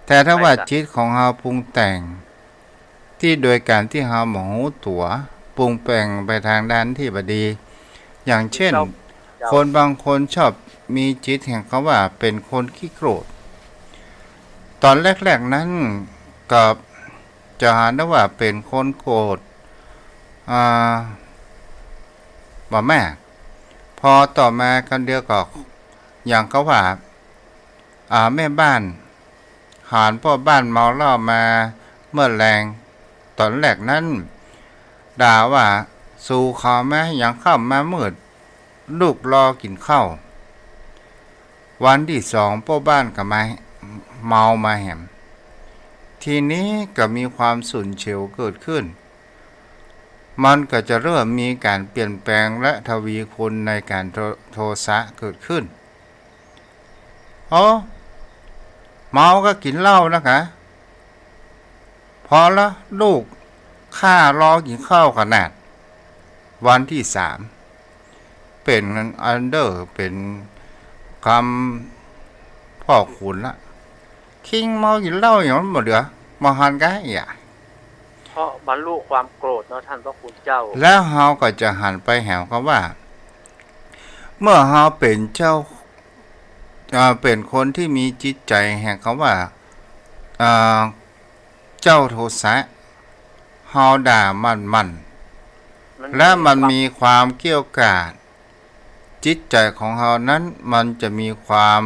แต่ถ้าว่าจิตของเราปรุงแต่งที่โดยการที่เราหมหูตัวปรุงแต่งไปทางด้านที่บดีอย่างเช่นคนบางคนชอบมีจิตแห่งเขาว่าเป็นคนขี้โกรธตอนแรกๆนั้นก็จะหาได้ว่าเป็นคนโกรธบ่แม่พอต่อมากันเดียวก็อย่างเขาว่าแม่บ้านหารพ่อบ้านเมาเหล้ามาเมื่อแรงตอนแรกนั้นด่าว่าสู่เขาแม่ยังเข้ามามืดลูกรอกินข้าววันที่สองพ่อบ้านก็มาเมามาแหมทีนี้ก็มีความสุนเฉียวเกิดขึ้นมันก็จะเริ่มมีการเปลี่ยนแปลงและทวีคูณในการโทสะเกิดขึ้นเมาก็กินเหล้านะคะพอแล้วลูกข้ารอกินข้าวขนาดวันที่สามเป็นอันเดอร์เป็นคำพ่อขุนละคิงเมากินเหล้าอย่างนั้นหมดเหรอมาหันกันอย่าเพราะบรรลุความโกรธเนาะท่านพระคุณเจ้าแล้วเฮาก็จะหันไปแหวเขาว่าเมื่อเฮาเป็นเจ้าเป็นคนที่มีจิตใจแห่งเขาว่าเจ้าโทสะเฮาด่ามันและมันมีความเกี่ยวกาดจิตใจของเฮานั้นมันจะมีความ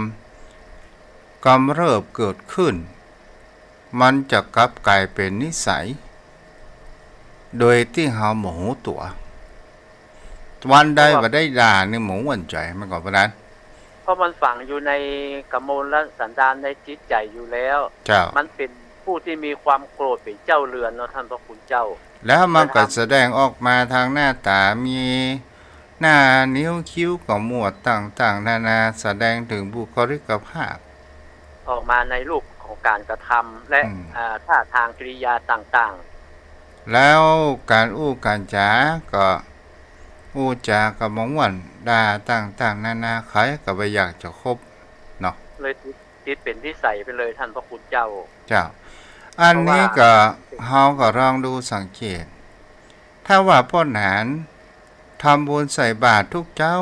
กำเริบเกิดขึ้นมันจะกลับกลายเป็นนิสัยโดยที่เฮาโมโหตัววันใดว่าได้ด่านี่หมูหวั่นใจมันก็เพราะนั้นเพราะมันฝังอยู่ในกมลและสันดานในจิตใจอยู่แล้วมันเป็นผู้ที่มีความโกรธเป็นเจ้าเรือนเนาะท่านพระคุณเจ้าแล้วมันก็แสดงออกมาทางหน้าตามีหน้านิ้วคิ้วกับหมวดต่างๆนานาแสดงถึงบุคลิกภาพออกมาในรูปของการกระทำและท่าทางกิริยาต่างๆแล้วการการจาก็จาก็มองวันด่าต่างๆนานาใครก็บ่อยากจะคบเนาะเลยติดเป็นที่ใส่ไปเลยท่านพระคุณเจ้าอันนี้ก็เฮาก็ลองดูสังเกตถ้าว่าพ่อหนานทำบุญใส่บาตรทุกเจ้า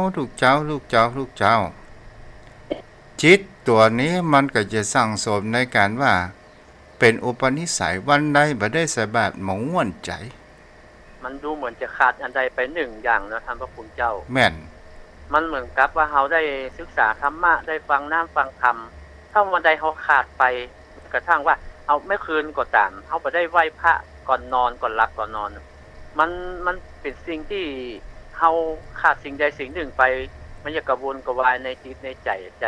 จิตตัวนี้มันก็จะสั่งสมในการว่าเป็นอุปนิสัยวันใดบ่ได้ใส่บาตรหมองม่วนใจมันดูเหมือนจะขาดอันใดไปหนึ่งอย่างนะท่านพระคุณเจ้าแม่นมันเหมือนกับว่าเฮาได้ศึกษาธรรมะได้ฟังน้ำฟังธรรมถ้าวันใดเฮาขาดไปกระทั่งว่าเอาไม่คืนก็ตามเฮาบ่ได้ไหว้พระก่อนนอนก่อนหลับก่อนนอนมันเป็นสิ่งที่เฮาขาดสิ่งใดสิ่งหนึ่งไปมันจะกระวนกระวายในจิตในใจ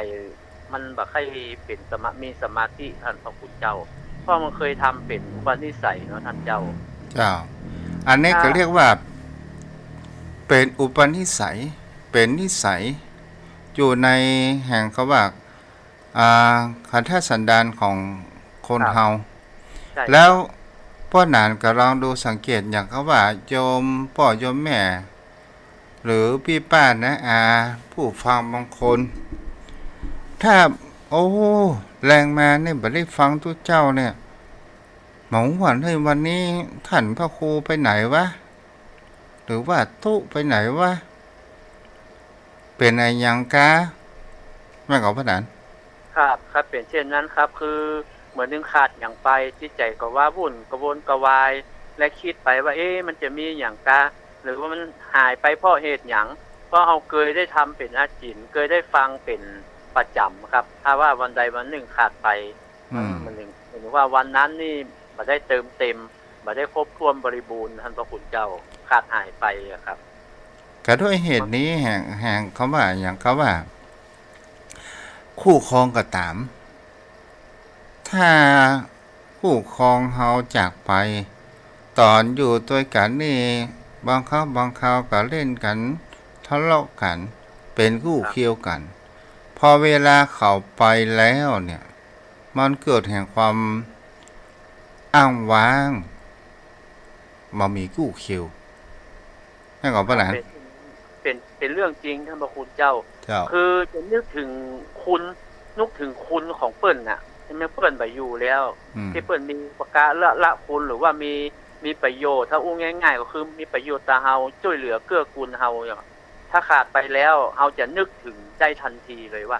มันบ่ค่อยเป็นมีสมาธิท่านพระคุณเจ้าเพราะมันเคยทำเป็นอุปนิสัยเนาะท่านเจ้าอันนี้ก็เรียกว่าเป็นอุปนิสัยเป็นนิสัยอยู่ในแห่งเขาว่าขันธสันดานของคนเฮาแล้วพ่อหนานก็ลองดูสังเกตอย่างเขาว่าโยมพ่อโยมแม่หรือพี่ป้านะผู้ฟังบางคนถ้าแรงมาเนี่ยบ่ได้ฟังทุกเจ้าเนี่ยหมองหวันให้วันนี้ท่านพระครูไปไหนวะหรือว่าตุไปไหนวะเป็นอะไรยังกะแม่ขอพระนานครับเป็นเช่นนั้นครับคือเหมือนนึงขาดอย่างไปจิตใจก็ว่าวุ่นกระวนกระวายและคิดไปว่ามันจะมีอย่างกะหรือว่ามันหายไปเพราะเหตุหยังเพราะเอาเคยได้ทำเป็นอาจินเคยได้ฟังเป็นประจำครับถ้าว่าวันใดวันหนึ่งขาดไปมันหนึ่งหรือว่าวันนั้นนี่บ่ได้เติมเต็มบ่ได้ครบถ้วนบริบูรณ์ท่านพระคุณเจ้าขาดหายไปครับก็ด้วยเหตุนี้แห่งเขาว่าอย่างเขาว่าคู่ครองก็ตามถ้าคู่ครองเฮาจากไปตอนอยู่ด้วยกันนี่บางคราวก็เล่นกันทะเลาะกันเป็นคู่เคี่ยวกันพอเวลาเขาไปแล้วเนี่ยมันเกิดแห่งความอ้างว้างมามีกู้เคียวให้ก่อนปะหลาน เป็นเรื่องจริงท่านพระคุณเจ้า เจ้า คือจะนึกถึงคุณนึกถึงคุณของเปิ้นน่ะใช่ไหมเปิ้นไปอยู่แล้ว ที่เปิ้นมีประกาศละคุณหรือว่ามีประโยชน์ถ้าอู้ง่ายๆก็คือมีประโยชน์ต่อเฮาช่วยเหลือเกื้อกูลเฮาอย่างถ้าขาดไปแล้วเฮาจะนึกถึงได้ทันทีเลยว่า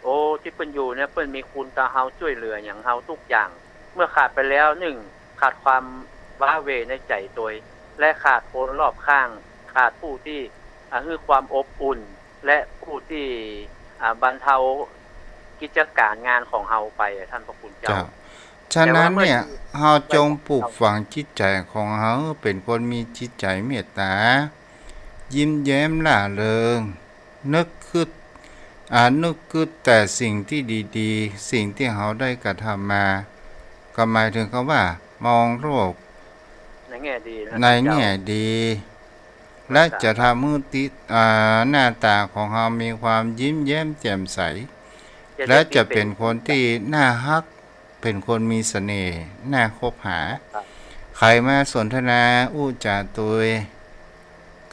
โอ้ที่เปิ้นอยู่เนี่ยเปิ้นมีคุณต่อเฮาช่วยเหลืออย่างเฮาทุกอย่าง เมื่อขาดไปแล้ว1ขาดความว้าเหวในใจตัวและขาดคนรอบข้าง ขาดผู้ที่คือความอบอุ่น และผู้ที่บรรเทากิจการงานของเฮาไปท่านพระคุณเจ้า เจ้า ฉะนั้นเนี่ยเฮาจงปลูกฝังจิตใจของเฮาเป็นคนมีจิตใจเมตตา ยิ้มแย้มร่าเริง นึกคิดแต่สิ่งที่ดีๆ สิ่งที่เฮาได้กระทำมา ก็หมายถึงคำว่ามองโลก ในแง่ดีนะ ในแง่ดี และจะทำให้หน้าตาของเฮามีความยิ้มแย้มแจ่มใส และจะเป็นคนที่น่าฮัก เป็นคนมีเสน่ห์ น่าคบหา ใครมาสนทนาอู้จาตัว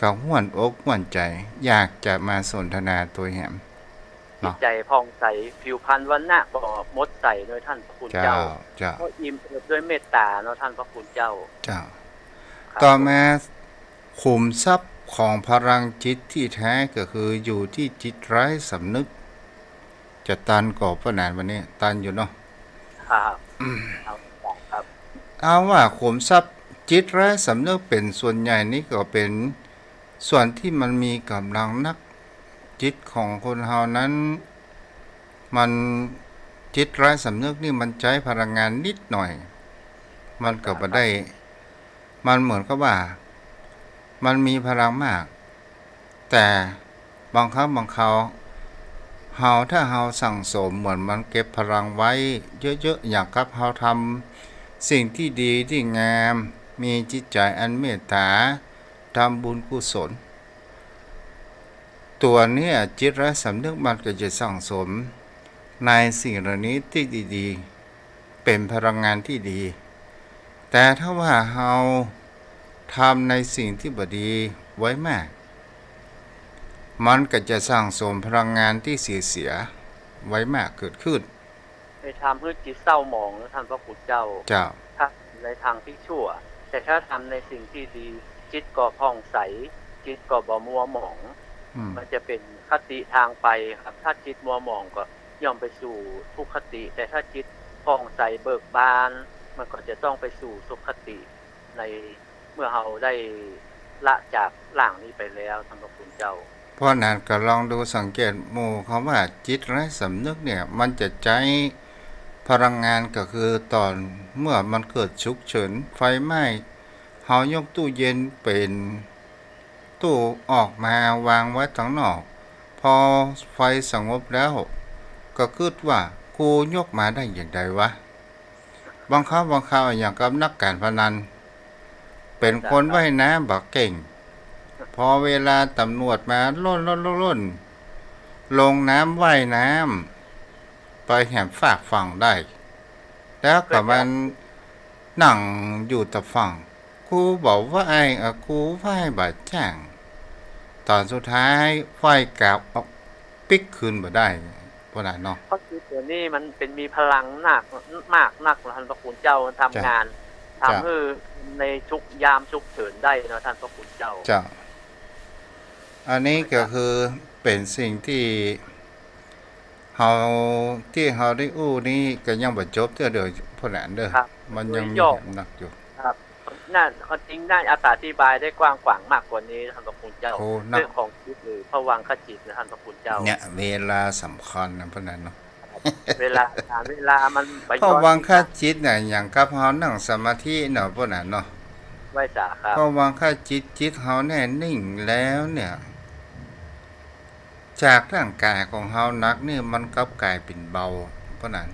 กับห้วนอกห้วนใจ อยากจะมาสนทนาตัวแหม จิตใจผ่องใสผิวพรรณวันณะบ่มดใสโดยท่านพระคุณ เจ้า เจ้าก็อิ่มเอิบด้วยเมตตาเนาะท่านพระคุณเจ้า เจ้า ครับ ต่อมาขุมทรัพย์ของพลังจิตที่แท้ก็คืออยู่ที่จิตไร้สำนึก จะตันก่อประนานวันนี้ ตันอยู่เนาะ ครับครับ เอาว่าขุมทรัพย์จิตไร้สำนึกเป็นส่วนใหญ่นี่ก็เป็นส่วนที่มันมีกำลังนักจิตของคนเฮานั้น มันจิตไร้สำนึกนี่มันใช้พลังงานนิดหน่อย มันก็บ่ได้ มันเหมือนกับว่า มันมีพลังมาก แต่บางครั้งบางคราวถ้าเฮาสั่งสมเหมือนมันเก็บพลังไว้เยอะๆอย่างกับเฮาทำสิ่งที่ดีที่งาม มีจิตใจอันเมตตาทำบุญกุศล ตัวเนี้ยจิตและสำนึกมันก็จะสั่งสมในสิ่งเหล่านี้ที่ดีๆ เป็นพลังงานที่ดี แต่ถ้าว่าเฮาทำในสิ่งที่บ่ดีไว้มาก มันก็จะสร้างสมพลังงานที่เสียไว้มากเกิดขึ้น ไปทำให้จิตเศร้าหมองนะท่านพระคุณเจ้า เจ้า ถ้าในทางที่ชั่ว แต่ถ้าทำในสิ่งที่ดี จิตก็ผ่องใส จิตก็บ่มัวหมอง มันจะเป็นคติทางไปครับ ถ้าจิตมัวหมองก็ย่อมไปสู่ทุกขติ แต่ถ้าจิตผ่องใสเบิกบาน มันก็จะต้องไปสู่สุขติในเมื่อเราได้ละจากร่างนี้ไปแล้วท่านพระคุณเจ้า เพราะนั้นก็ลองดูสังเกตหมู่คำว่าจิตและสำนึกเนี่ย มันจะใช้พลังงานก็คือตอนเมื่อมันเกิดฉุกเฉินไฟไหม้เฮายกตู้เย็นเป็นตู้ออกมาวางไว้ข้างนอก พอไฟสงบแล้ว ก็คิดว่ากูยกมาได้อย่างไรวะ บางครั้งอย่างกับนักการพนัน เป็นคนว่ายน้ำบักเก่ง พอเวลาตำรวจมาล่นลงน้ำว่ายน้ำไปแหมฝากฝั่งได้ แล้วก็มันนั่งอยู่แต่ฝั่งกูบอกว่ากูว่ายบาดแจ้งตอนสุดท้ายไฟกลับออกปิกคืนบ่ได้พวกนั้นเนาะ เพราะคือตัวนี้มันเป็นมีพลังมากท่านพระคุณเจ้าทำงานทำให้ในชุกยามชุกเฉินได้เนาะท่านพระคุณเจ้า อันนี้ก็คือเป็นสิ่งที่เฮาได้อู้นี้ก็ยังบ่จบเด้อพวกนั้นเด้อ มันยังมีหนักอยู่ ครับน่าจริงน่าอธิบายได้กว้างขวางมากกว่านี้ท่านพระคุณเจ้า เรื่องของจิตหรือภวังคจิตนะท่านพระคุณเจ้า เนี่ยเวลาสำคัญนะพวกนั้นเนาะ เวลามันไป เพราะวังค่าจิตเนี่ยอย่างกับเฮานั่งสมาธิเนาะพวกนั้นเนาะ ไว้จ้ะครับ เพราะวังค่าจิตเฮาแน่นิ่งแล้วเนี่ย จากร่างกายของเฮานักนี่มันกลับกลายเป็นเบาเพราะนั้น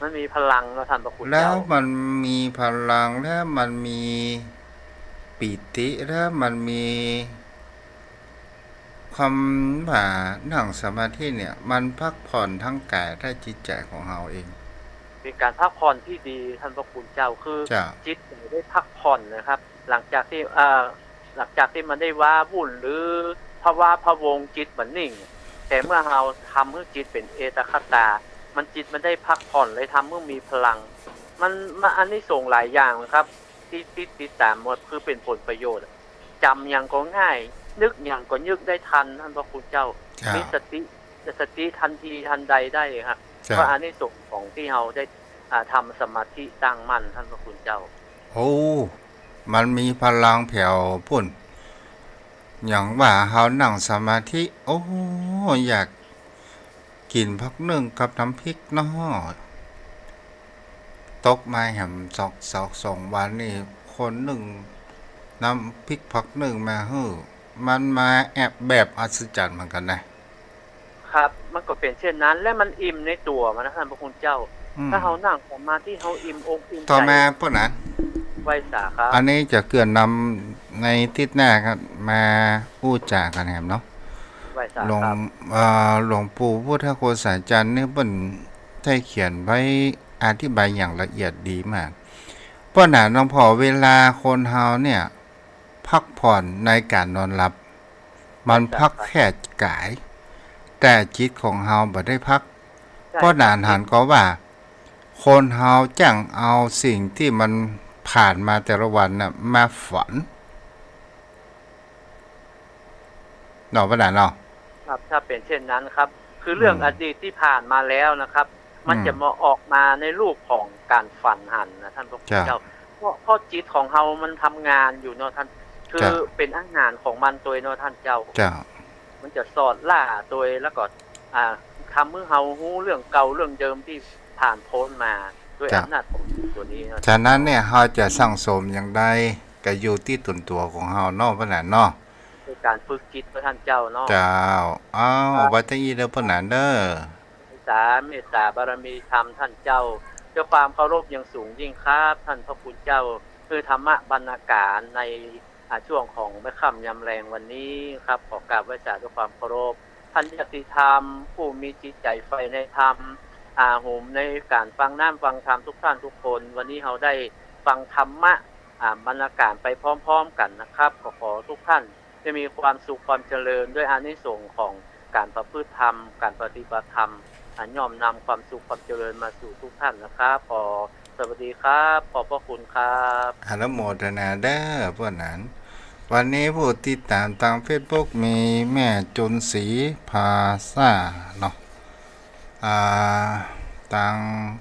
มันมีพลังแล้วท่านพระคุณ แล้ เจ้า วมันมีพลังแล้วมันมีปิติแล้วมันมีความว่านั่งสมาธิเนี่ยมันพักผ่อนทั้งกายและจิตใจของเฮาเอง เป็นการพักผ่อนที่ดีท่านพระคุณเจ้าคือ จิตได้พักผ่อนนะครับ หลังจากที่มันได้ว้าวุ่นหรือ ภาวะพะวงจิตมันนิ่งแต่เมื่อเราทำให้จิตเป็นเอตคตามันจิตมันได้พักผ่อนเลยทำให้มีพลังมันอันนี้ส่งหลายอย่างครับที่ติดตามหมดคือเป็นผลประโยชน์จำอย่างก็ง่ายนึกอย่างก็นึกได้ทันท่านพระคุณเจ้ามีสติทันทีทันใดได้ครับเพราะอันนี้ส่งของที่เราได้ทำสมาธิตั้งมั่นท่านพระคุณเจ้าโอ้มันมีพลังแผ่วพุ่นอย่างว่าเฮานั่งสมาธิโอ้อยากกินพักนึ่งกับน้ำพริกเนาะตกมาแหม2 วันนี่คนหนึ่งน้ำพริกพักนึ่งมามันมาแอบแบบอัศจรรย์เหมือนกันนะครับมันก็เป็นเช่นนั้นและมันอิ่มในตัวมันนะท่านพระคุณเจ้าถ้าเฮานั่งสมาธิเฮาอิ่มอกอิ่มใจต่อมาพวกนั้นไว้สาครับอันนี้จะเกื้อนนำในทิศหน้าครับมาพูดจากันแหมเนาะหลวงปู่พุทธโฆษาจารย์เนี่ยเพิ่นได้เขียนไว้อธิบายอย่างละเอียดดีมากเพราะนั้นหลวงพ่อเวลาคนเฮาเนี่ยพักผ่อนในการนอนหลับมันพักแค่กายแต่จิตของเฮาบ่ได้พักเพราะนั้นหันก็ว่าคนเฮาจังเอาสิ่งที่มันผ่านมาแต่ละวันน่ะมาฝันเนาะบ่ได้เนาะครับถ้าเป็นเช่นนั้นครับคือเรื่องอดีตที่ผ่านมาแล้วนะครับมันจะมาออกมาในรูปของการฝันหันนะท่านพระคุณเจ้าเพราะจิตของเฮามันทำงานอยู่เนาะท่านคือเป็นอาหารของมันตัวเนาะท่านเจ้ามันจะสอดล่าตัวแล้วก็ทำให้เฮารู้เรื่องเก่าเรื่องเดิมที่ผ่านพ้นมาด้วยอำนาจของตัวนี้ฉะนั้นเนี่ยเฮาจะสร้างสมอย่างใดก็อยู่ที่ตนตัวของเฮาเนาะบ่นั่นเนาะคือการฝึกจิตท่านเจ้าเนาะเจ้าว่าจังอีเด้อพ่นน่ะเด้อเมตตาบารมีธรรมท่านเจ้าด้วยความเคารพอย่างสูงยิ่งครับท่านพระคุณเจ้าคือธรรมะบรรณาการในช่วงของแม่ค่ำยำแรงวันนี้ครับขอกราบไหว้ศาด้วยความเคารพท่านญาติธรรมผู้มีจิตใจใฝ่ในธรรมหุมในการฟังน้ำฟังธรรมทุกท่านทุกคนวันนี้เราได้ฟังธรรมะบรรณาการไปพร้อมๆกันนะครับขอทุกท่านจะมีความสุขความเจริญด้วยอานิสงส์ของการประพฤติธรรมการปฏิบัติธรรมย่อมนำความสุขความเจริญมาสู่ทุกท่านนะครับสวัสดีครับขอบพระคุณครับอนุโมทนาเด้อพวกนั้นวันนี้ผู้ติดตามทาง Facebook มีแม่จุนศรีภาษาเนาะทาง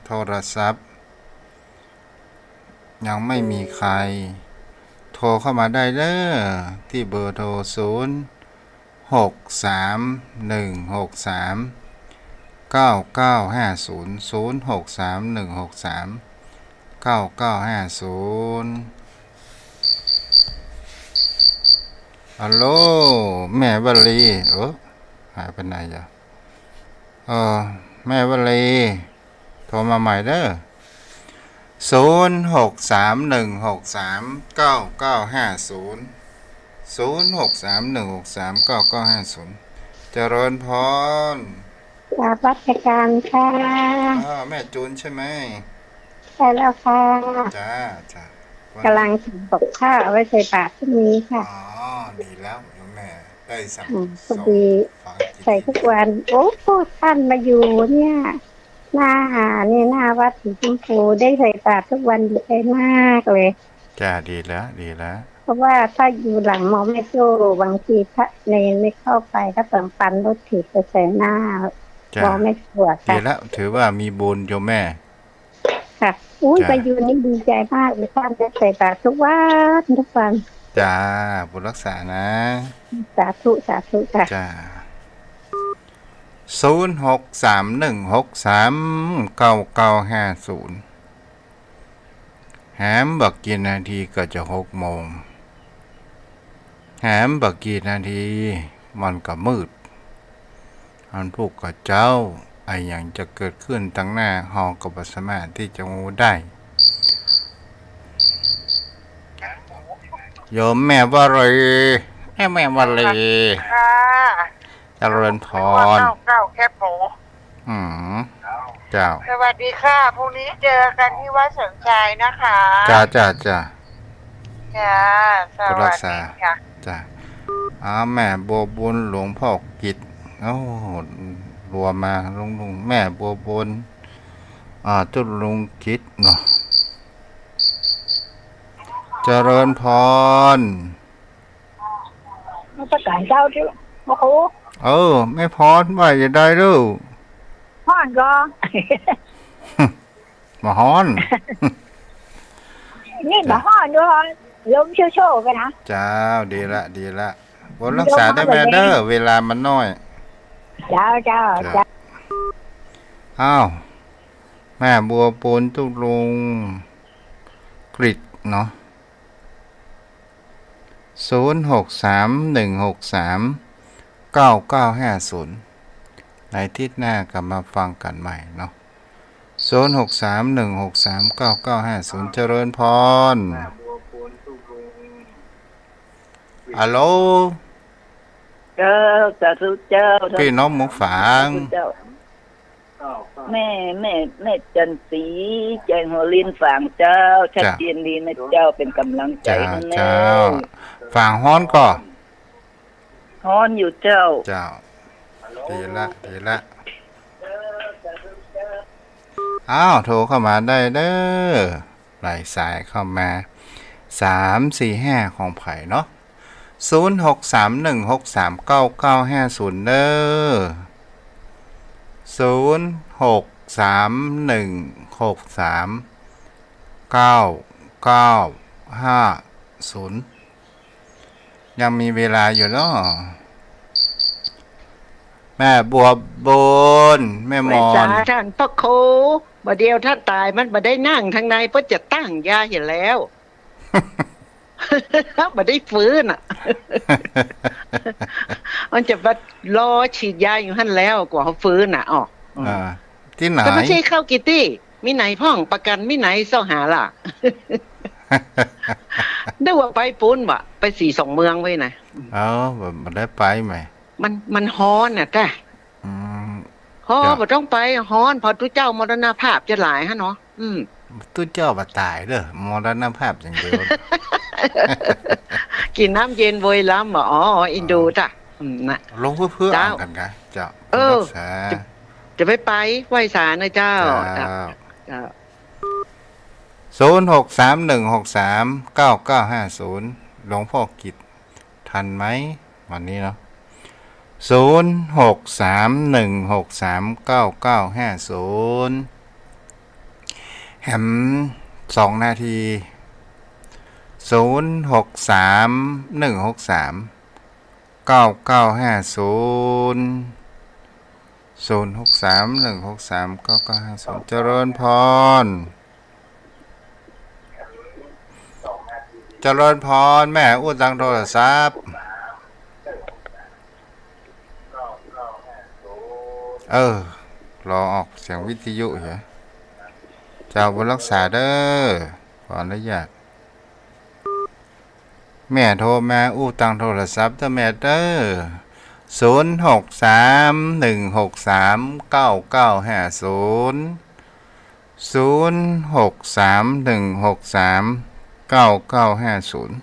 โทรศัพท์ยังไม่มีใครโทรเข้ามาได้เด้อที่เบอร์โทรฮัลโหลแม่วลีหายไปไหนจ้ะแม่วลีโทรมาใหม่เด้อเจริญพรกราบวัดการค่ะแม่จูนใช่ไหมใช่แล้วค่ะจ้ากำลังทำกับข้าวเอาไว้ใส่บาตรพรุ่งนี้ค่ะดีแล้วแม่ได้สั่งพอดีใส่ทุกวันโอ้ท่านมาอยู่เนี่ยหน้าวัดสีชมพูได้ใส่บาตรทุกวันดีใจมากเลยจ้าดีแล้วเพราะว่าถ้าอยู่หลังมอไม่โจ้บางทีพระเนรไม่เข้าไปก็เปิ่งปันรถถีบไปใส่หน้ามอไม่สวดดีแล้วถือว่ามีบุญโยมแม่ค่ะไปอยู่นี่ดีใจมากเลยท่านได้ใส่บาตรทุกวันจ้าบุญรักษานะสาธุค่ะจ้า0631639950แหมบักกี่นาทีก็จะ6 โมงแหมบักกี่นาทีมันก็มืดอันพวกกับเจ้าอย่างจะเกิดขึ้นตั้งหน้าเฮาก็บ่สามารถที่จะรู้ได้โยมแม่วลีค่ะเจริญพรเก้าแคบหมูเจ้าสวัสดีค่ะพรุ่งนี้เจอกันที่วัดเสริมชัยนะคะจ้าจ้าสวัสดีค่ะจ้า แม่บัวบุญหลวงพ่อกิจโอ้รวมมาลุงแม่บัวบุญจุดลุงกิจเนาะเจริญพรมาประกาศเจ้าที่โอ้โหไม่พรว่าจะได้ดูฮ้อนก็ มาฮ้อน นี่มาฮ้อนด้วยลมโชว์ๆกันนะเจ้าดีละบนรักษาได้แม่เด้อเวลามันน้อยเจ้าแม่บัวปูนตุลุงกริดเนาะ0631639950ในทิศหน้ากลับมาฟังกันใหม่เนาะ0631639950เจริญพรฮัลโหลเจ้าสาธุเจ้าพี่น้องหมูฝางแม่จันสีแจงหัวลินฝางเจ้าชัดเจนดีนะเจ้าเป็นกำลังใจให้แม่ฝางฮ้อนก็ฮ้อนอยู่เจ้าดีละโทรเข้ามาได้เด้อหลายสายเข้ามา345ของไผ่เนาะ0631639950เด้อ0631639950ยังมีเวลาอยู่เนาะแม่บัวบนแม่มอนท่านพ่อครูบ่เดียวท่านตายมันบ่ได้นั่งทางในเพื่อจะตั้งยาเห็นแล้วบ่ได้ฟื้นมันจะมารอฉีดยาอยู่หั่นแล้วกว่าเขาฟื้นที่ไหนก็ไม่ใช่เข้ากิตี้มีไหนพ่องประกันมีไหนเศร้าหาล่ะได้ว่าไปปูนบ่ไป4-2เมืองไว้นะบ่ได้ไปไหมมันฮ้อนน่ะจ้ะฮ้อนบ่ต้องไปฮ้อนพอทุเจ้ามรณภาพจะหลายฮะเนาะทุเจ้าบ่ตายเด้อมรณภาพอย่างเดียวกินน้ำเย็นโวยล้ำอินโดจ้ะนะลงเพื่อกันกันเจ้าจะไปไหว้ศาลนะเจ้า0631639950หลวงพ่อกิจทันไหมวันนี้เนาะ0631639950แหม2 นาที0631639950เจริญพรแม่อู้ตังโทรศัพท์รอออกเสียงวิทยุเหรอเจ้าบุญรักษาเด้อขออนุญาตแม่โทรมาอู้ตังโทรศัพท์เด้อแม่เด้อ0631639950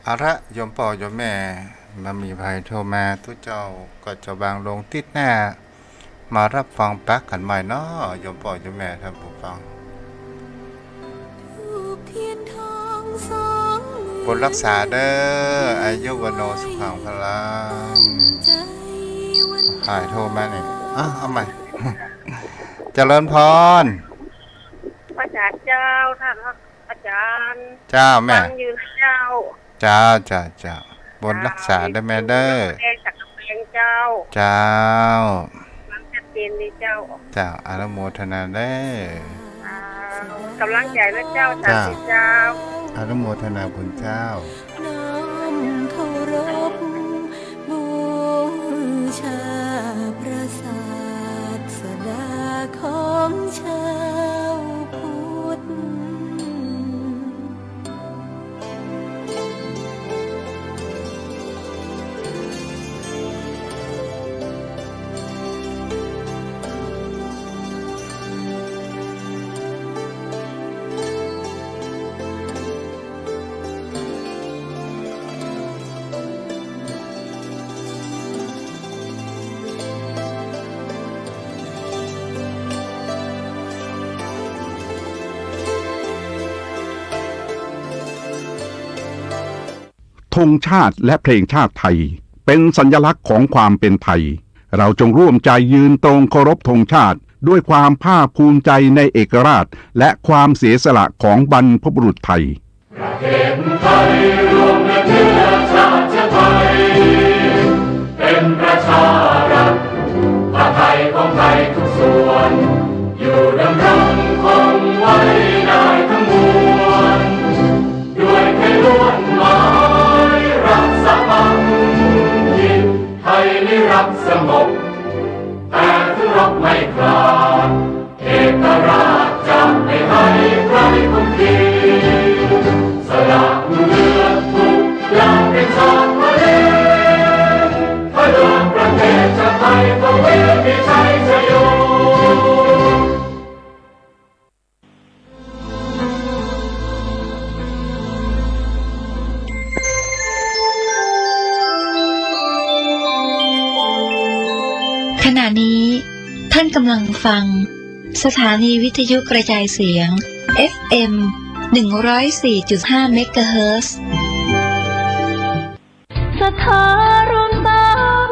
เอาละโยมพ่อโยมแม่มามีภัยโทรมาทุกเจ้าก็จะบางลงติดหน้ามารับฟังปักกันใหม่เนาะโยมพ่อโยมแม่ท่านผู้ฟังบนรักษาเด้ออายุวโนสุขังพลังหายโทรมาเนี่ยเอาใหม่เจริญพรพระอาจารย์เจ้าท่านอาจารย์เจ้าแม่ฟังอยู่เจ้าบนรักษาได้แม่เด้อจากกำแพงเจ้าฟังชัดเจนดีเจ้าอนุโมทนาเด้อกำลังใจและเจ้าสาธุเจ้าอนุโมทนาบุญเจ้าน้อมเคารพบูชาพระศาสดาของชาวพุทธ งชาติและเพลงชาติไทยเป็นสัญลักษณ์ของความเป็นไทยเราจงร่วมใจยืนตรงเคารพธงชาติด้วยความภาคภูมิใจในเอกราชและความเสียสละของบรรพบุรุษไทยประเทศไทยรวมและเชื้อชาติไทยเป็นประชารัฐผ้าไทยของไทยทุกส่วนอยู่ดำรงคงไว้ได้ทั้งมวลด้วยไทยล้วนหมายรักสมัครคิดไทยนิรักสงบแต่ถึงรบไม่กล้าเอกราชจะไม่ให้ใครคุมขีสละเลือดทุกอย่างเป็นชาติทะเลพระดวงประเทศชาติไทยทวีมีชัยชโยขณะนี้ท่านกำลังฟังสถานีวิทยุกระจายเสียง FM 104.5 เมกะเฮิรตซ์สถารวมสา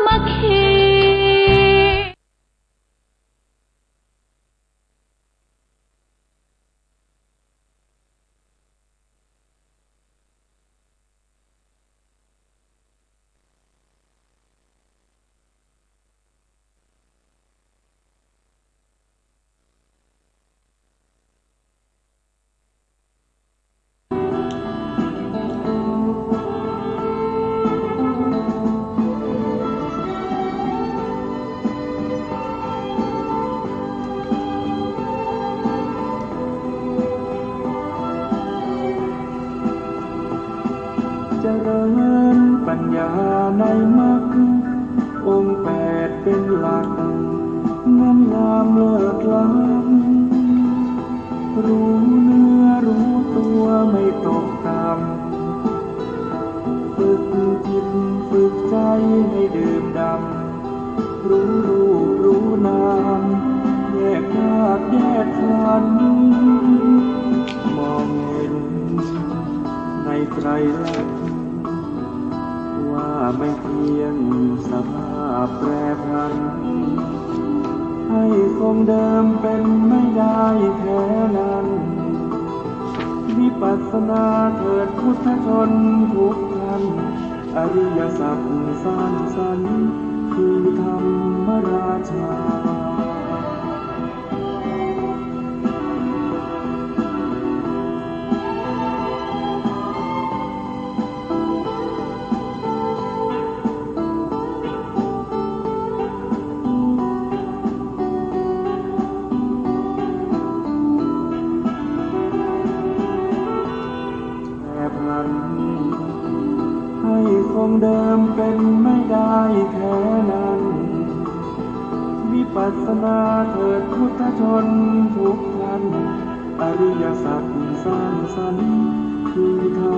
มัคคีเจริญปัญญาในมรรคองค์แปดเป็นหลักงามงามเลิศล้ำรู้เนื้อรู้ตัวไม่ตกต่ำฝึกจิตฝึกใจให้ดื่มดำรู้รูปรู้นามแยกธาตุแยกขันธ์มองเห็นในไตรลักษณ์ว่าไม่เที่ยงสภาพแปรผันให้คงเดิมเป็นไม่ได้แท้นั้นวิปัสสนาเถิดพุทธชนทุกท่านอริยสัจสร้างสรรค์คือธรรมราชาคงเดิมเป็นไม่ได้แท้นั้นวิปัสสนาเถิดพุทธชนทุกท่านอริยสัจสร้างสรรค์คือธรร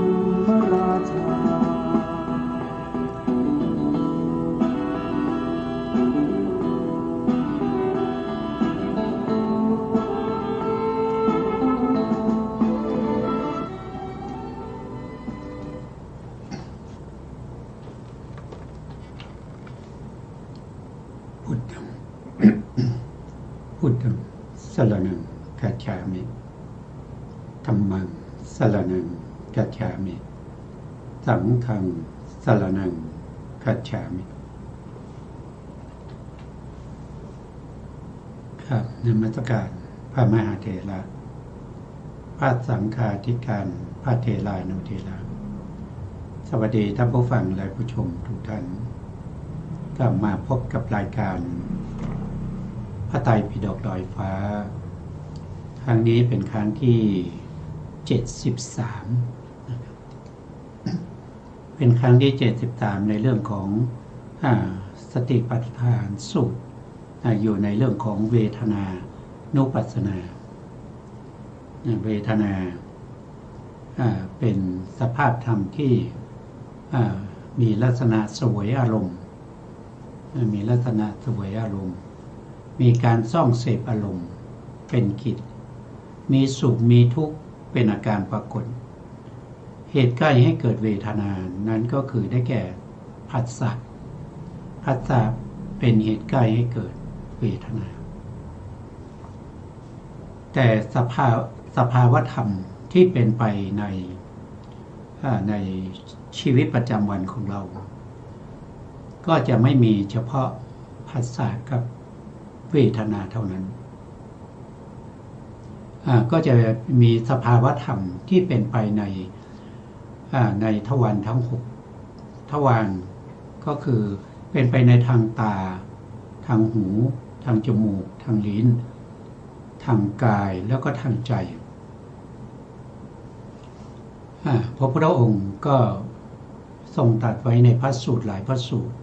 มราชาพุทธังสรณังคัจฉามิธัมมังสรณังคัจฉามิสังฆังสรณังคัจฉามิครับนมัสการพระมหาเถระพระสังฆาธิการพระเถรานุเถระสวัสดีท่านผู้ฟังและผู้ชมทุกท่านกลับมาพบกับรายการพระไตรปิฎกลอยฟ้าครั้งนี้เป็นครั้งที่73นะครับเป็นครั้งที่73ในเรื่องของสติปัฏฐานสูตรอยู่ในเรื่องของเวทนานุปัสสนาเวทนาเป็นสภาพธรรมที่มีลักษณะเสวยอารมณ์มีลักษณะเสวยอารมณ์มีการส่องเสพอารมณ์เป็นกิจมีสุขมีทุกข์เป็นอาการปรากฏ เหตุใกล้ให้เกิดเวทนานั้นก็คือได้แก่ผัสสะผัสสะเป็นเหตุใกล้ให้เกิดเวทนาแต่สภาวธรรมที่เป็นไปในชีวิตประจำวันของเราก็จะไม่มีเฉพาะผัสสะกับเวทนาเท่านั้นก็จะมีสภาวธรรมที่เป็นไปในทวารทั้ง6ทวารก็คือเป็นไปในทางตาทางหูทางจมูกทางลิ้นทางกายแล้วก็ทางใจพระพุทธองค์ก็ทรงตรัสไว้ในพระสูตรหลายพระสูตร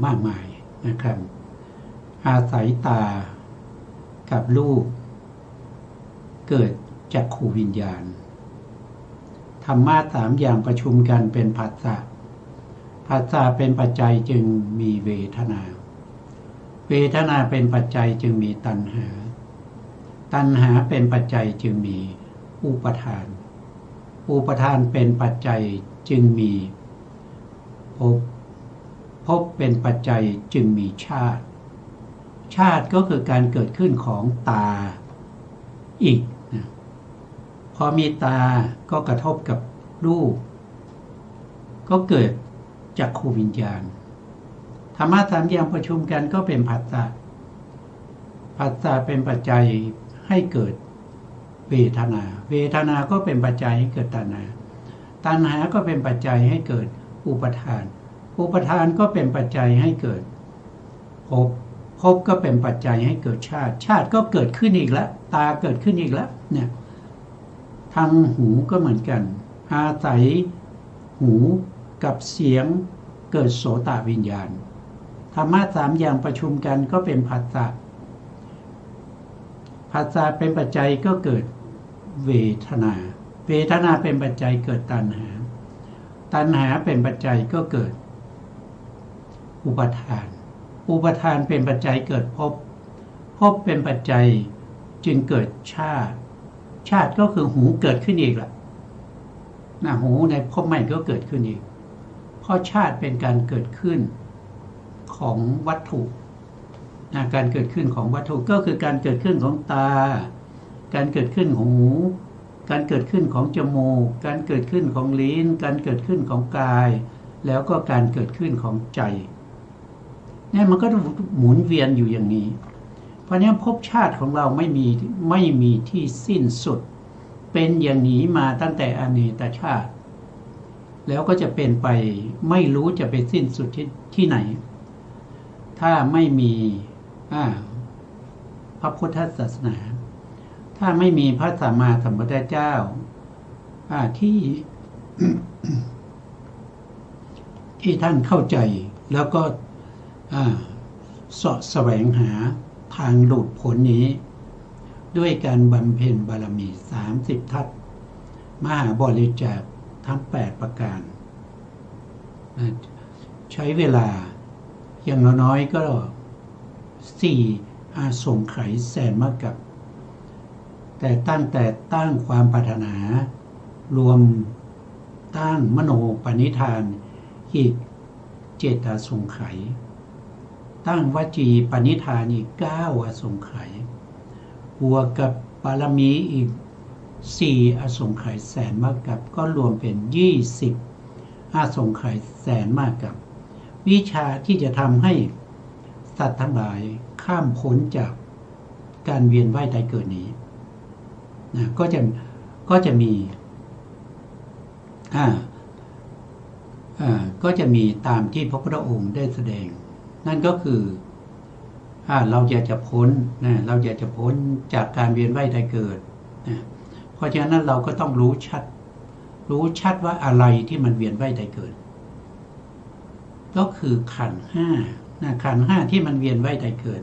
มากมายนะครับอาศัยตากับรูปเกิดจักขุวิญญาณธรรมะ3อย่างประชุมกันเป็นผัสสะผัสสะเป็นปัจจัยจึงมีเวทนาเวทนาเป็นปัจจัยจึงมีตัณหาตัณหาเป็นปัจจัยจึงมีอุปทานอุปทานเป็นปัจจัยจึงมีภพเป็นปัจจัยจึงมีชาติชาติก็คือการเกิดขึ้นของตาอีกนะพอมีตาก็กระทบกับรูปก็เกิดจักขุวิญญาณธรรมะ3อย่างประชุมกันก็เป็นผัสสะผัสสะเป็นปัจจัยให้เกิดเวทนาเวทนาก็เป็นปัจจัยให้เกิดตัณหาตัณหาก็เป็นปัจจัยให้เกิดอุปทานอุปทานก็เป็นปัจจัยให้เกิดภพก็เป็นปัจจัยให้เกิดชาติชาติก็เกิดขึ้นอีกแล้วตาเกิดขึ้นอีกแล้วเนี่ยทางหูก็เหมือนกันอาศัยหูกับเสียงเกิดโสตวิญญาณธรรมะ3อย่างประชุมกันก็เป็นผัสสะผัสสะเป็นปัจจัยก็เกิดเวทนาเวทนาเป็นปัจจัยเกิดตัณหาตัณหาเป็นปัจจัยก็เกิดอุปทานอุปทานเป็นปัจจัยเกิดภพภพเป็นปัจจัยจึงเกิดชาติชาติก็คือหูเกิดขึ้นอีกละหูในภพใหม่ก็เกิดขึ้นอีกเพราะชาติเป็นการเกิดขึ้นของวัตถุการเกิดขึ้นของวัตถุก็คือการเกิดขึ้นของตาการเกิดขึ้นของหูการเกิดขึ้นของจมูกการเกิดขึ้นของลิ้นการเกิดขึ้นของกายแล้วก็การเกิดขึ้นของใจเนี่ยมันก็หมุนเวียนอยู่อย่างนี้เพราะฉะนั้นภพชาติของเราไม่มีที่สิ้นสุดเป็นอย่างนี้มาตั้งแต่อเนกชาติแล้วก็จะเป็นไปไม่รู้จะไปสิ้นสุดที่ไหนถ้าไม่มีพระพุทธศาสนาถ้าไม่มีพระสัมมาสัมพุทธเจ้าที่ท่านเข้าใจแล้วก็เสาะแสวงหาทางหลุดพ้นนี้ด้วยการบำเพ็ญบารมี30ทัศมหาบริจาคทั้ง8ประการใช้เวลาอย่างน้อยก็4อาสงไขยแสนมากกับแต่ตั้งความปรารถนารวมตั้งมโนปณิธานอีก7อาสงไขยตั้งวจีปณิธานอีก9อาสงไขยบวกกับบารมีอีก4อาสงไขยแสนมากกับก็รวมเป็น20อาสงไขยแสนมากกับวิชาที่จะทำให้สัตว์ทั้งหลายข้ามพ้นจากการเวียนว่ายตายเกิดนี้ก็จะมีตามที่พระพุทธองค์ได้แสดงนั่นก็คือเราอยากจะพ้นเราอยากจะพ้นจากการเวียนว่ายตายเกิดเพราะฉะนั้นเราก็ต้องรู้ชัดว่าอะไรที่มันเวียนว่ายตายเกิดก็คือขันธ์5ขันธ์5ที่มันเวียนว่ายตายเกิด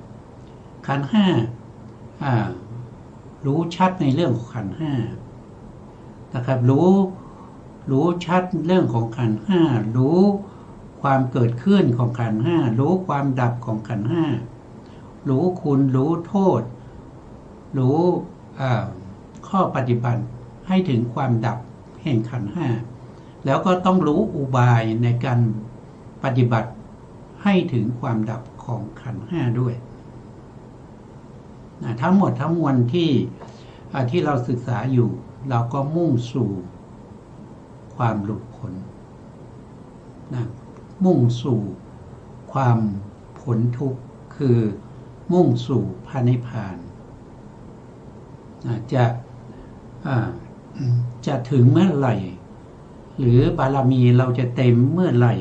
ขันธ์5รู้ชัดในเรื่องของขันธ์5นะครับรู้ชัดเรื่องของขันธ์5รู้ความเกิดขึ้นของขันธ์5รู้ความดับของขันธ์5รู้คุณรู้โทษรู้ข้อปฏิบัติให้ถึงความดับ แห่งขันธ์ห้าแล้วก็ต้องรู้อุบายในการปฏิบัติให้ถึงความดับของขันธ์ห้าด้วยทั้งหมดทั้งมวลที่เราศึกษาอยู่เราก็มุ่งสู่ความหลุดพ้นมุ่งสู่ความพ้นทุกข์คือมุ่งสู่พระนิพพานจะถึงเมื่อไหร่หรือบารมีเราจะเต็มเมื่อไหร่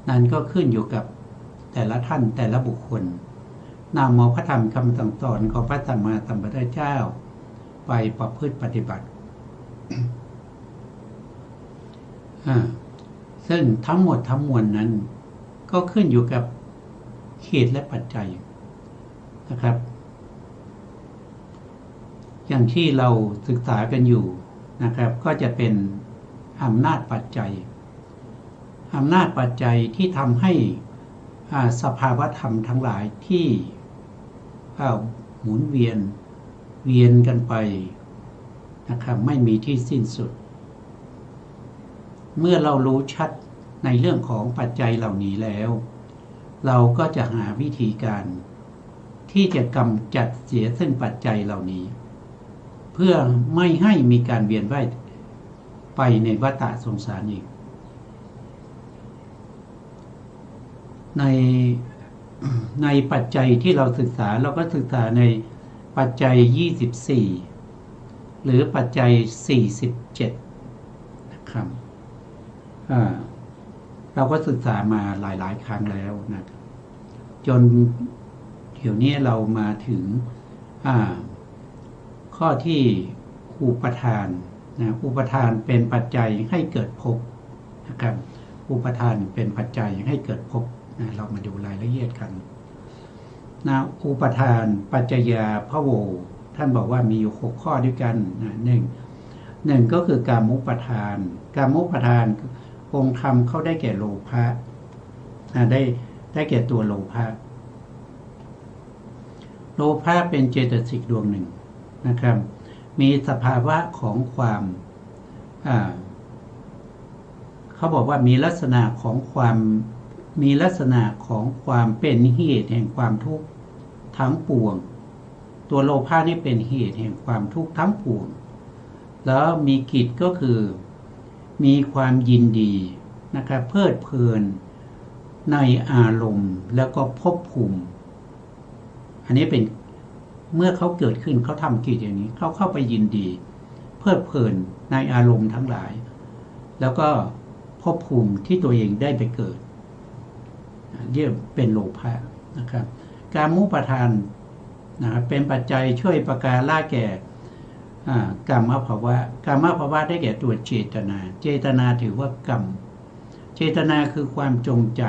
นั้นก็ขึ้นอยู่กับแต่ละท่านแต่ละบุคคลนำเอาพระธรรมคำสั่งสอนของพระสัมมาสัมพุทธเจ้าไปประพฤติปฏิบัติ ซึ่งทั้งหมดทั้งมวลนั้นก็ขึ้นอยู่กับเหตุและปัจจัยนะครับอย่างที่เราศึกษากันอยู่นะครับก็จะเป็นอำนาจปัจจัยที่ทำให้สภาวธรรมทั้งหลายที่หมุนเวียนกันไปนะครับไม่มีที่สิ้นสุดเมื่อเรารู้ชัดในเรื่องของปัจจัยเหล่านี้แล้วเราก็จะหาวิธีการที่จะกำจัดเสียซึ่งปัจจัยเหล่านี้เพื่อไม่ให้มีการเวียนว่ายไปในวัฏสงสารอีกในปัจจัยที่เราศึกษาเราก็ศึกษาในปัจจัย24หรือปัจจัย47นะครับเราก็ศึกษามาหลายครั้งแล้วนะจนเดี๋ยวนี้เรามาถึงข้อที่อุปทานนะอุปทานเป็นปัจจัยให้เกิดภพนะครับอุปทานเป็นปัจจัยให้เกิดภพนะเรามาดูรายละเอียดกันนะอุปทานปัจจยาภโวท่านบอกว่ามีอยู่6ข้อด้วยกันนะหนึ่งก็คือกามุปทานองค์ธรรมเขาได้แก่โลภะได้แก่ตัวโลภะเป็นเจตสิกดวงหนึ่งนะครับมีสภาวะของความเขาบอกว่ามีลักษณะของความเป็นเหตุแห่งความทุกข์ทั้งปวงตัวโลภะนี่เป็นเหตุแห่งความทุกข์ทั้งปวงแล้วมีกิจก็คือมีความยินดีนะครับเพลิดเพลินในอารมณ์แล้วก็ภพภูมิอันนี้เป็นเมื่อเขาเกิดขึ้นเขาทำกิจอย่างนี้เขาเข้าไปยินดีเพลิดเพลินในอารมณ์ทั้งหลายแล้วก็ภพภูมิที่ตัวเองได้ไปเกิดเรียกเป็นโลภะนะครับกามุปทานนะครับเป็นปัจจัยช่วยประการละแก่กรรมภาวะได้แก่ตัวเจตนาถือว่ากรรมเจตนาคือความจงใจ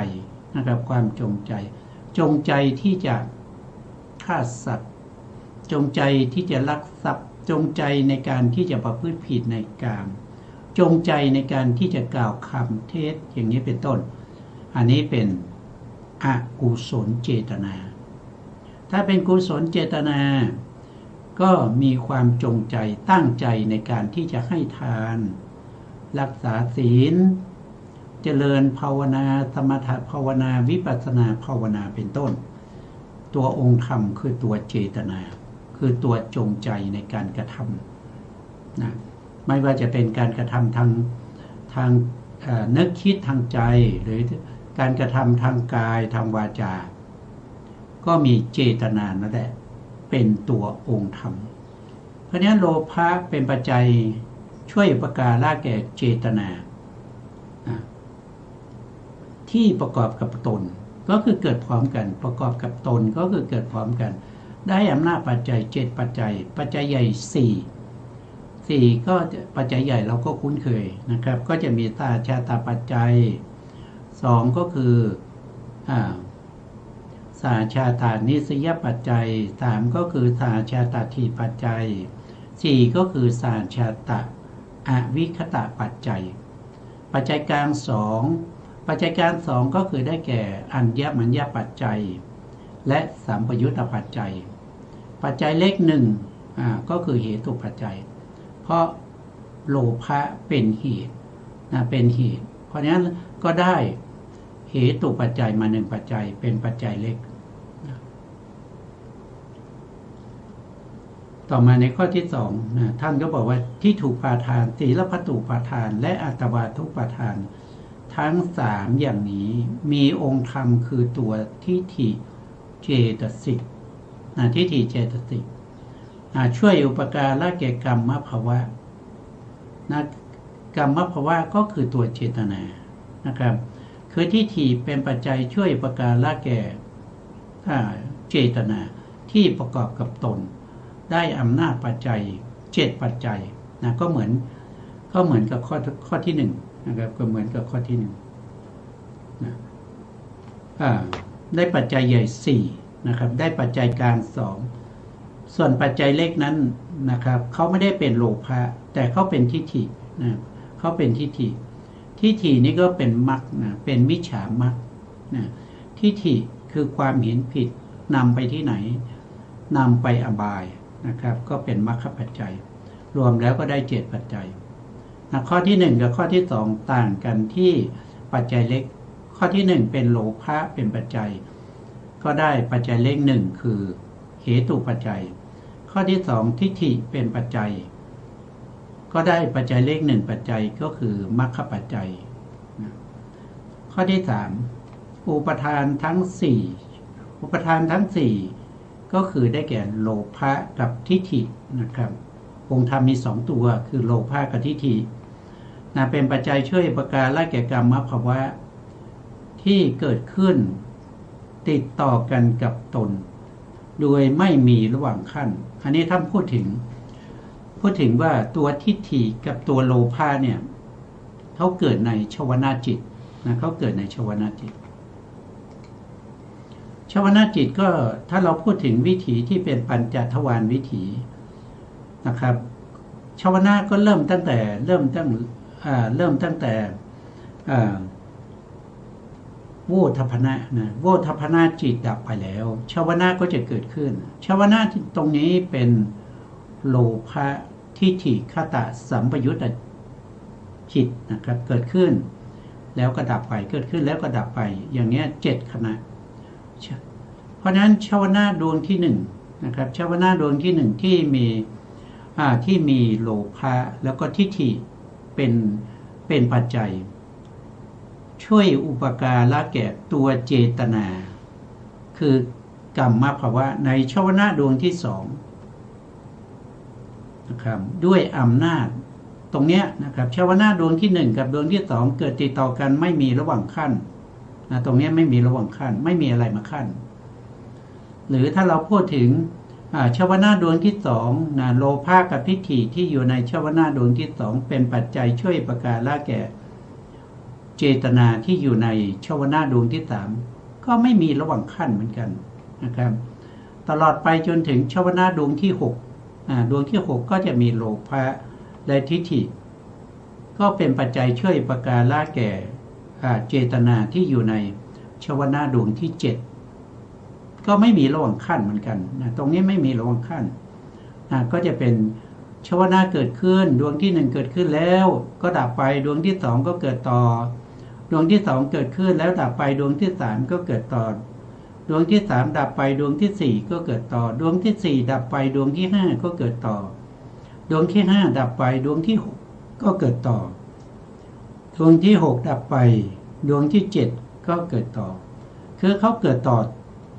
นะครับความจงใจที่จะฆ่าสัตว์จงใจที่จะลักทรัพย์จงใจในการที่จะประพฤติผิดในกามจงใจในการที่จะกล่าวคำเท็จอย่างนี้เป็นต้นอันนี้เป็นอกุศลเจตนาถ้าเป็นกุศลเจตนาก็มีความจงใจตั้งใจในการที่จะให้ทานรักษาศีลเจริญภาวนาสมถภาวนาวิปัสสนาภาวนาเป็นต้นตัวองค์ธรรมคือตัวเจตนาคือตัวจงใจในการกระทำนะไม่ว่าจะเป็นการกระทำทางนึกคิดทางใจหรือการกระทำทางกายทางวาจาก็มีเจตนานั่นแหละเป็นตัวองค์ธรรมเพราะฉะนั้นโลภะเป็นปัจจัยช่วยประการละแก่เจตนาที่ประกอบกับตนก็คือเกิดพร้อมกันประกอบกับตนก็คือเกิดพร้อมกันได้อำนาจปัจจัย7ปัจจัยใหญ่4ก็ปัจจัยใหญ่เราก็คุ้นเคยนะครับก็จะมีสหชาตปัจจัย2ก็คือสหชาตานิสยปัจจัย3ก็คือสหชาตาทีปัจจัย4ก็คือสหชาตะอวิคตะปัจจัยปัจจัยกลาง2ปัจจัยกลาง2ก็คือได้แก่อัญญมัญญปัจจัยและสัมปยุตตปัจจัยปัจจัยเล็ก1ก็คือเหตุปัจจัยเพราะ โลภะเป็นเหตุนะเป็นเหตุเพราะฉะนั้นก็ได้เหตุปัจจัยมา1ปัจจัยเป็นปัจจัยเล็กนะต่อมาในข้อที่2นะท่านก็บอกว่าที่ถูกปาทานศีลพัตตุปาทานและอัตตวาทุปาทานทั้ง3อย่างนี้มีองค์ธรรมคือตัวทิฏฐิเจตสิกทิฏฐิเจตสิกช่วยอุปการะแก่กรรมภาวะนะกรรมภาวะก็คือตัวเจตนานะครับคือทิฏฐิเป็นปัจจัยช่วยอุปการะแก่เจตนาที่ประกอบกับตนได้อำนาจปัจจัย7ปัจจัยนะก็เหมือนกับข้อที่1นะครับก็เหมือนกับข้อที่1นะได้ปัจจัยใหญ่4นะครับได้ปัจจัยกลาง2ส่วนปัจจัยเล็กนั้นนะครับเขาไม่ได้เป็นโลภะแต่เขาเป็นทิฏฐินะเขาเป็นทิฏฐินี้ก็เป็นมรรคนะเป็นมิจฉามรรคนะทิฏฐิคือความเห็นผิดนำไปที่ไหนนำไปอบายนะครับก็เป็นมรรคปัจจัยรวมแล้วก็ได้7ปัจจัยนะข้อที่1กับข้อที่2ต่างกันที่ปัจจัยเล็กข้อที่1เป็นโลภะเป็นปัจจัยก็ได้ปัจจัยเล็ก1คือเหตุปัจจัยข้อที่2ทิฏฐิเป็นปัจจัยก็ได้ปัจจัยเลข1ปัจจัยก็คือมรรคปัจจัยข้อที่3อุปทานทั้ง4อุปทานทั้ง4ก็คือได้แก่โลภะกับทิฏฐินะครับองค์ธรรมมี2ตัวคือโลภะกับทิฏฐินะเป็นปัจจัยช่วยอุปการะแก่กรรมภาวะที่เกิดขึ้นติดต่อกันกับตนโดยไม่มีระหว่างขั้นอันนี้ท่านพูดถึงว่าตัวทิฏฐิกับตัวโลภะเนี่ยเขาเกิดในชวนาจิตนะเขาเกิดในชวนาจิตชวนาจิตก็ถ้าเราพูดถึงวิถีที่เป็นปัญจทวารวิถีนะครับชวนาก็เริ่มตั้งแต่โวทัพพนะนะโวทัพพนะจิตดับไปแล้วชวนาก็จะเกิดขึ้นชวนาตรงนี้เป็นโลภะทิฏฐิคตะสัมปยุตตจิตนะครับเกิดขึ้นแล้วก็ดับไปเกิดขึ้นแล้วก็ดับไปอย่างนี้7ขณะเพราะฉะนั้นชวนาดวงที่1นะครับชวนาดวงที่1ที่มีโลภะแล้วก็ทิฏฐิเป็นปัจจัยช่วยอุปการะแก่ตัวเจตนาคือกรรมภาวะในชวนาดวงที่2นะครับด้วยอำนาจตรงเนี้ยนะครับชวนาดวงที่1กับดวงที่2เกิดติดต่อกันไม่มีระหว่างขั้นนะตรงนี้ไม่มีระหว่างขั้นไม่มีอะไรมาขั้นหรือถ้าเราพูดถึงชวนาดวงที่2นะโลภะกับทิฏฐิที่อยู่ในชวนาดวงที่2เป็นปัจจัยช่วยอุปการะแก่เจตนาที่อยู่ในชวนาดวงที่3ก็ไม่มีระหว่างขั้นเหมือนกันนะครับตลอดไปจนถึงชวนาดวงที่6ดวงที่6ก็จะมีโลภะและทิฏฐิก็เป็นปัจจัยช่วยอุปการะแก่เจตนาที่อยู่ในชวนาดวงที่7ก็ไม่มีระหว่างขั้นเหมือนกันนะตรงนี้ไม่มีระหว่างขั้นก็จะเป็นชวนาเกิดขึ้นดวงที่1เกิดขึ้นแล้วก็ดับไปดวงที่2ก็เกิดต่อดวงที่2เกิดขึ้นแล้วดับไปดวงที่3ก็เกิดต่อดวงที่3ดับไปดวงที่4ก็เกิดต่อดวงที่4ดับไปดวงที่5ก็เกิดต่อดวงที่5ดับไปดวงที่6ก็เกิดต่อดวงที่6ดับไปดวงที่7ก็เกิดต่อคือเขาเกิดต่อ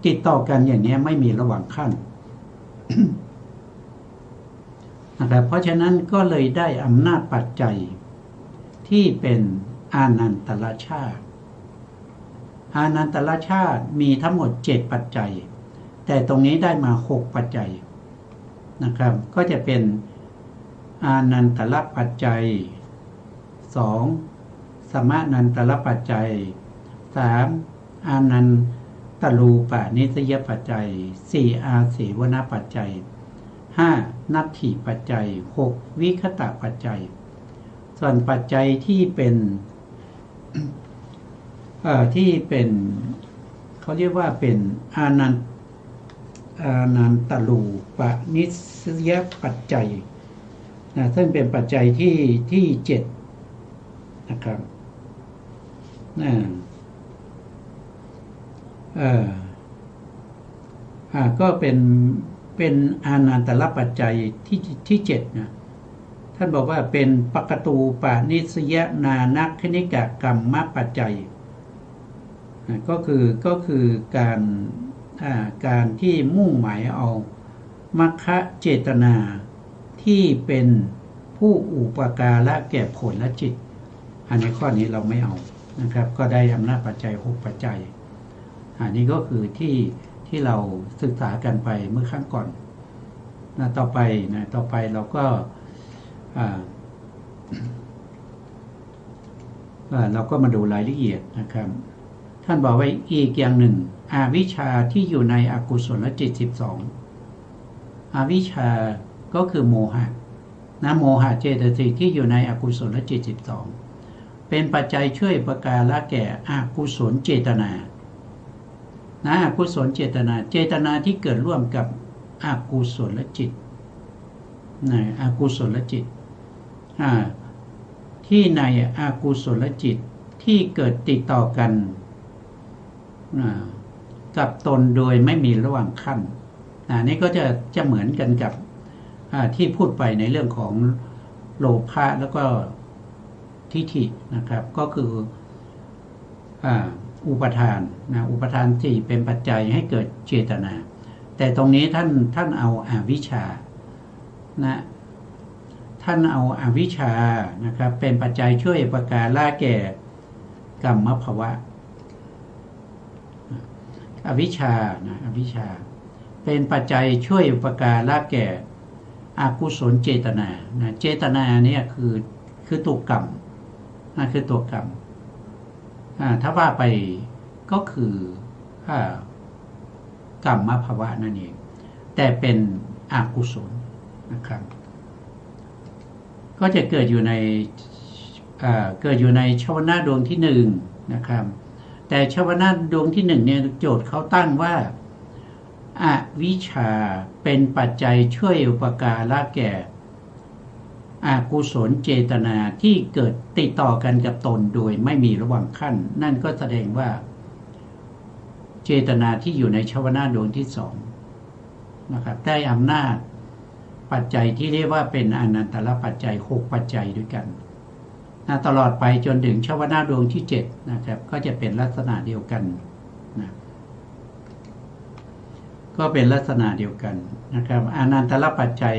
ติดต่อกันอย่างนี้ไม่มีระหว่างขั้น นะครับเพราะฉะนั้นก็เลยได้อำนาจปัจจัยที่เป็นอานันตรชาติอานันตรชาติมีทั้งหมด7ปัจจัยแต่ตรงนี้ได้มา6ปัจจัยนะครับก็จะเป็นอานันตรปัจจัย2สมานันตรปัจจัย3อานันตรูปนิสยปัจจัย4อาเสวนปัจจัย5นัตถิปัจจัย6วิคตะปัจจัยส่วนปัจจัยที่เป็นเขาเรียกว่าเป็นอานันตรูปนิสยปัจจัย ซึ่งเป็นปัจจัยที่7นะครับก็เป็นอานันตรปัจจัยที่7นะท่านบอกว่าเป็นปกตูปานิสยนานักคณิกกรรมปัจจัยก็คือการที่มุ่งหมายเอามัคคะเจตนาที่เป็นผู้อุปการะแก่ผลและจิตอันในข้อนี้เราไม่เอานะครับก็ได้อำนาจปัจจัย6ปัจจัยอันนี้ก็คือที่เราศึกษากันไปเมื่อครั้งก่อนต่อไปเราก็มาดูรายละเอียดนะครับท่านบอกไว้อีกอย่างหนึ่งอวิชชาที่อยู่ในอกุศลจิต12อวิชชาก็คือโมหะโมหะเจตสิกที่อยู่ในอกุศลจิต12เป็นปัจจัยช่วยประการละแก่อกุศลเจตนาอกุศลเจตนาที่เกิดร่วมกับอกุศลจิตอกุศลจิตที่ในอกุศลจิตที่เกิดติดต่อกันกับตนโดยไม่มีระหว่างขั้นนี่ก็จะเหมือนกันกับที่พูดไปในเรื่องของโลภะแล้วก็ทิฏฐินะครับก็คืออุปทานอุปทาน4เป็นปัจจัยให้เกิดเจตนาแต่ตรงนี้ท่านเอาอวิชชาท่านเอาอวิชชานะครับเป็นปัจจัยช่วยประการละแก่กรรมภวะอวิชชาเป็นปัจจัยช่วยประการละแก่อกุศลเจตนาเจตนาเนี่ยคือตัวกรรมคือตัวกรรมถ้าว่าไปก็คือกรรมภวะนั่นเองแต่เป็นอกุศลนะครับก็จะเกิดอยู่ในชวนะดวงที่1นะครับแต่ชวนะดวงที่1เนี่ยโจทย์เขาตั้งว่าอวิชชาเป็นปัจจัยช่วยอุปการะแก่อกุศลเจตนาที่เกิดติดต่อกันกับตนโดยไม่มีระหว่างขั้นนั่นก็แสดงว่าเจตนาที่อยู่ในชวนะดวงที่2นะครับได้อำนาจปัจจัยที่เรียกว่าเป็นอนันตรปัจจัย6ปัจจัยด้วยกันตลอดไปจนถึงชวนะดวงที่7นะครับก็จะเป็นลักษณะเดียวกันนะก็เป็นลักษณะเดียวกันนะครับอนันตรปัจจัย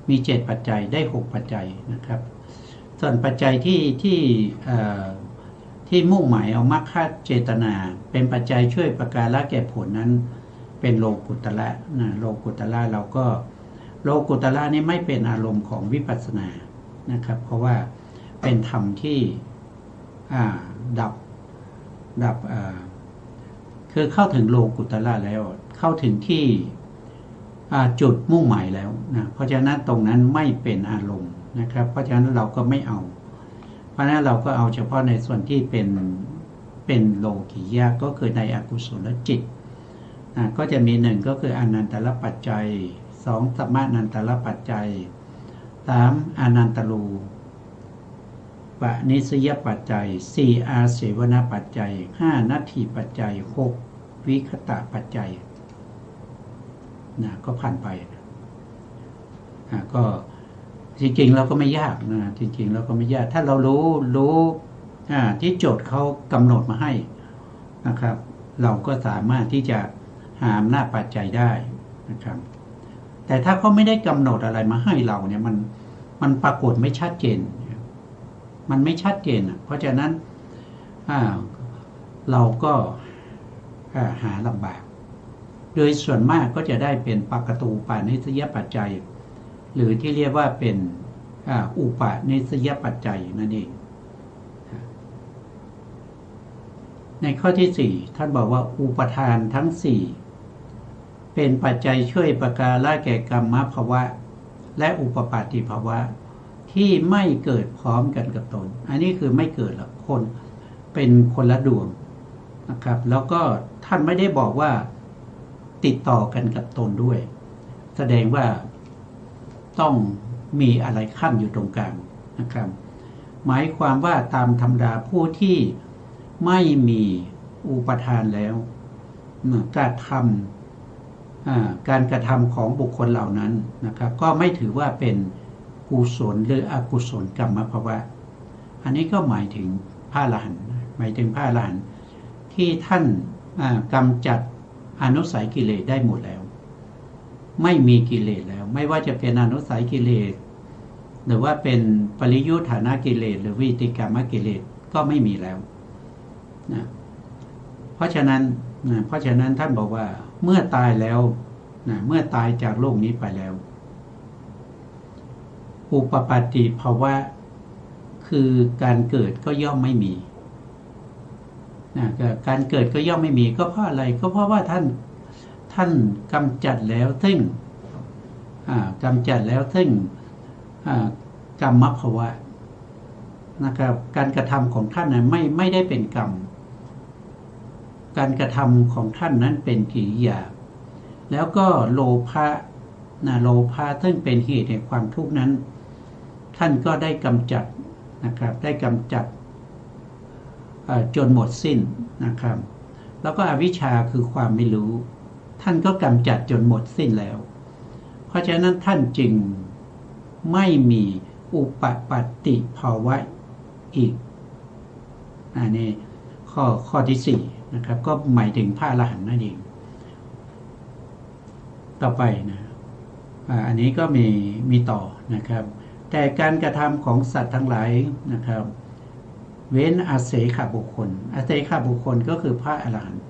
มี7ปัจจัยได้6ปัจจัยนะครับส่วนปัจจัยที่มุ่งหมายเอามรรคเจตนาเป็นปัจจัยช่วยประการละแก่ผลนั้นเป็นโลกุตระโลกุตระเราก็โลกุตระนี่ไม่เป็นอารมณ์ของวิปัสสนานะครับเพราะว่าเป็นธรรมที่ดับคือเข้าถึงโลกุตระแล้วเข้าถึงที่จุดมุ่งหมายแล้วนะเพราะฉะนั้นตรงนั้นไม่เป็นอารมณ์นะครับเพราะฉะนั้นเราก็ไม่เอาเพราะฉะนั้นเราก็เอาเฉพาะในส่วนที่เป็นโลกิยะก็คือในอกุศลจิตก็จะมี1ก็คืออนันตรปัจจัย2สัมมานันตรปัจจัย3อนันตรูปนิสยปัจจัย4อาเสวนปัจจัย5นัตถิปัจจัย6วิคตะปัจจัยก็ผ่านไปก็จริงๆเราก็ไม่ยากนะจริงๆเราก็ไม่ยากถ้าเรารู้ที่โจทย์เขากำหนดมาให้นะครับเราก็สามารถที่จะหาอำนาจปัจจัยได้นะครับแต่ถ้าเขาไม่ได้กำหนดอะไรมาให้เราเนี่ยมันปรากฏไม่ชัดเจนมันไม่ชัดเจนเพราะฉะนั้นเราก็หาลำบากโดยส่วนมากก็จะได้เป็นปกตูปานิสยปัจจัยหรือที่เรียกว่าเป็นอุปนิสยปัจจัยนั่นเองในข้อที่4ท่านบอกว่าอุปทานทั้ง4เป็นปัจจัยช่วยประการละแก่กรรมภวะและอุปปาติภวะที่ไม่เกิดพร้อมกันกับตนอันนี้คือไม่เกิดหรอกคนเป็นคนละดวงนะครับแล้วก็ท่านไม่ได้บอกว่าติดต่อกันกับตนด้วยแสดงว่าต้อง มีอะไรขั้นอยู่ตรงกลางนะครับหมายความว่าตามธรรมดาผู้ที่ไม่มีอุปทานแล้วการกระทำของบุคคลเหล่านั้นนะครับก็ไม่ถือว่าเป็นกุศลหรืออกุศลกรรมภวะอันนี้ก็หมายถึงพระอรหันต์หมายถึงพระอรหันต์ที่ท่านกำจัดอนุสัยกิเลสได้หมดแล้วไม่มีกิเลสแล้วไม่ว่าจะเป็นอนุสัยกิเลสหรือว่าเป็นปริยุทธานากิเลสหรือวิติกรรมกิเลสก็ไม่มีแล้วนะเพราะฉะนั้นท่านบอกว่าเมื่อตายแล้วนะเมื่อตายจากโลกนี้ไปแล้วอุปปาติภาวะคือการเกิดก็ย่อมไม่มีนะการเกิดก็ย่อมไม่มีก็เพราะอะไรก็เพราะว่าท่านกำจัดแล้วซึ่งกำจัดแล้วซึ่งกรรมภวะนะครับการกระทำของท่านนั้นไม่ได้เป็นกรรมการกระทำของท่านนั้นเป็นกิริยาแล้วก็โลภะโลภะซึ่งเป็นเหตุแห่งความทุกข์นั้นท่านก็ได้กำจัดนะครับได้กำจัดจนหมดสิ้นนะครับแล้วก็อวิชชาคือความไม่รู้ท่านก็กำจัดจนหมดสิ้นแล้วเพราะฉะนั้นท่านจึงไม่มีอุปปาติภาวะอีกอันนี้ข้อที่4นะครับก็หมายถึงพระอรหันต์นั่นเองต่อไปนะอันนี้ก็มีต่อนะครับแต่การกระทำของสัตว์ทั้งหลายนะครับเว้นอาเสขบุคคลอาเสขบุคคลก็คือพระอรหันต์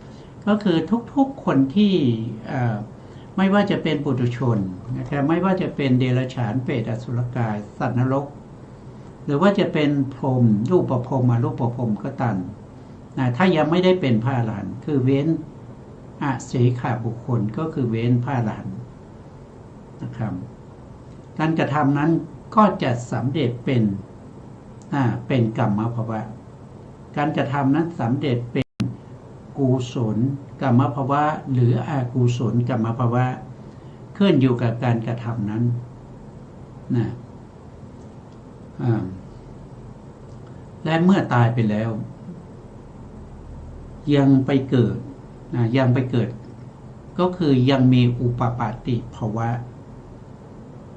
ก็คือทุกๆคนที่ไม่ว่าจะเป็นปุถุชนนะครับไม่ว่าจะเป็นเดรัจฉานเปรตอสุรกายสัตว์นรกหรือว่าจะเป็นพรหมรูปพรหมอรูปพรหมก็ตามถ้ายังไม่ได้เป็นพระอรหันต์คือเว้นอาเสขบุคคลก็คือเว้นพระอรหันต์นะครับการกระทำนั้นก็จะสำเร็จเป็นกรรมภวะการกระทำนั้นสำเร็จเป็นกุศลกรรมภวะหรืออกุศลกรรมภวะขึ้นอยู่กับการกระทำนั้นนะและเมื่อตายไปแล้วยังไปเกิดก็คือยังมีอุปปาติภาวะ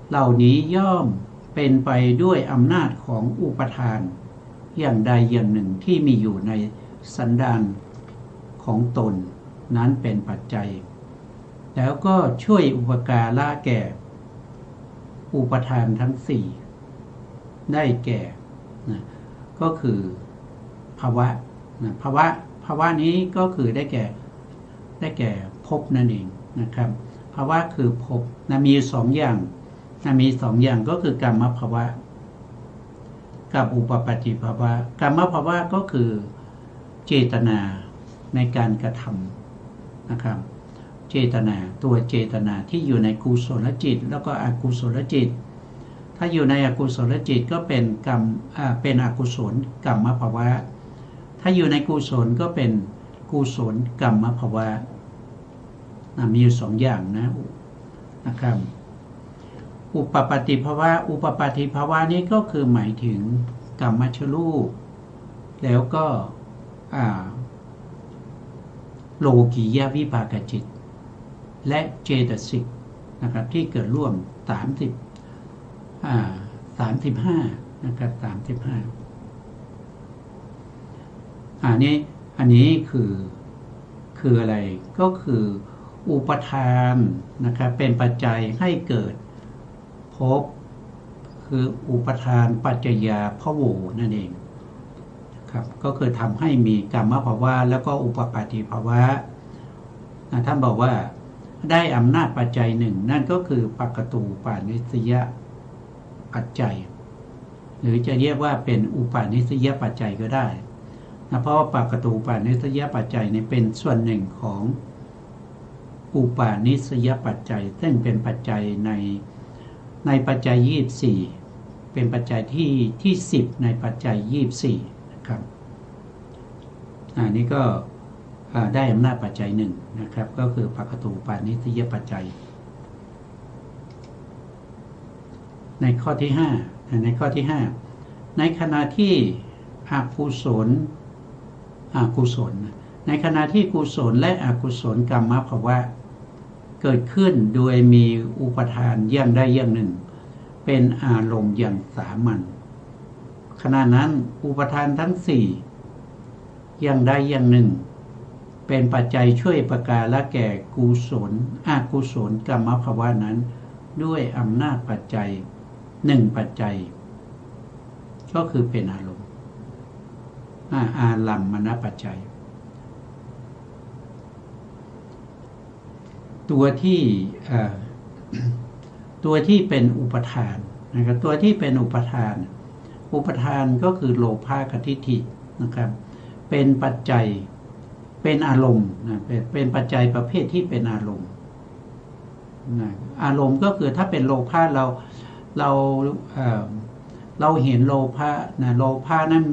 เหล่านี้ย่อมเป็นไปด้วยอำนาจของอุปทานอย่างใดอย่างหนึ่งที่มีอยู่ในสันดานของตนนั้นเป็นปัจจัยแล้วก็ช่วยอุปการะแก่อุปทานทั้ง4ได้แก่ก็คือภาวะภาวะนี้ก็คือได้แก่ภพนั่นเองนะครับภาวะคือภพมี2อย่างก็คือกรรมภาวะกับอุปปาติภาวะกรรมภาวะก็คือเจตนาในการกระทำนะครับเจตนาที่อยู่ในกุศลจิตแล้วก็อกุศลจิตถ้าอยู่ในอกุศลจิตก็เป็นกรรมเป็นอกุศลกรรมภาวะถ้าอยู่ในกุศลก็เป็นกุศลกรรมภาวะมีอยู่2อย่างนะครับอุปปาติภาวะนี้ก็คือหมายถึงกรรมชรูปแล้วก็โลกียวิภากจิตและเจตสิกนะครับที่เกิดร่วม35นะครับ35อันนี้คืออะไรก็คืออุปทานนะครับเป็นปัจจัยให้เกิดภพคืออุปทานปัจจยาภโวนั่นเองครับก็คือทำให้มีกรรมภาวะแล้วก็อุปปาติภาวะท่านบอกว่าได้อำนาจปัจจัยหนึ่งนั่นก็คือปกตูปานิสยปัจจัยหรือจะเรียกว่าเป็นอุปาณิสยปัจจัยก็ได้นะเพราะว่าปกตูปานิสยปัจจัยนี้เป็นส่วนหนึ่งของอุปาณิสยปัจจัยซึ่งเป็นปัจจัยในปัจจัย24เป็นปัจจัยที่10ในปัจจัย24นะครับนี่ก็ได้อำนาจปัจจัย1นะครับก็คือปกตูปานิสยปัจจัย ในข้อที่ห้าในขณะที่อกุศลในขณะที่กุศลและอกุศลกรรมภาวะเกิดขึ้นโดยมีอุปทานอย่างใดอย่างหนึ่งเป็นอารมณ์อย่างสามัญขณะนั้นอุปทานทั้งสี่อย่างใดอย่างหนึ่งเป็นปัจจัยช่วยประกาละแก่กุศลอกุศลกรรมภาวะนั้นด้วยอำนาจปัจจัยหนึ่งปัจจัยก็คือเป็นอารมณ์อารัมมณปัจจัยตัวที่เป็นอุปทานนะครับตัวที่เป็นอุปทานก็คือโลภะกับทิฏฐินะครับเป็นปัจจัยเป็นอารมณ์นะเป็นปัจจัยประเภทที่เป็นอารมณ์นะอารมณ์ก็คือถ้าเป็นโลภะเราเห็นโลภะนะโลภะนั้น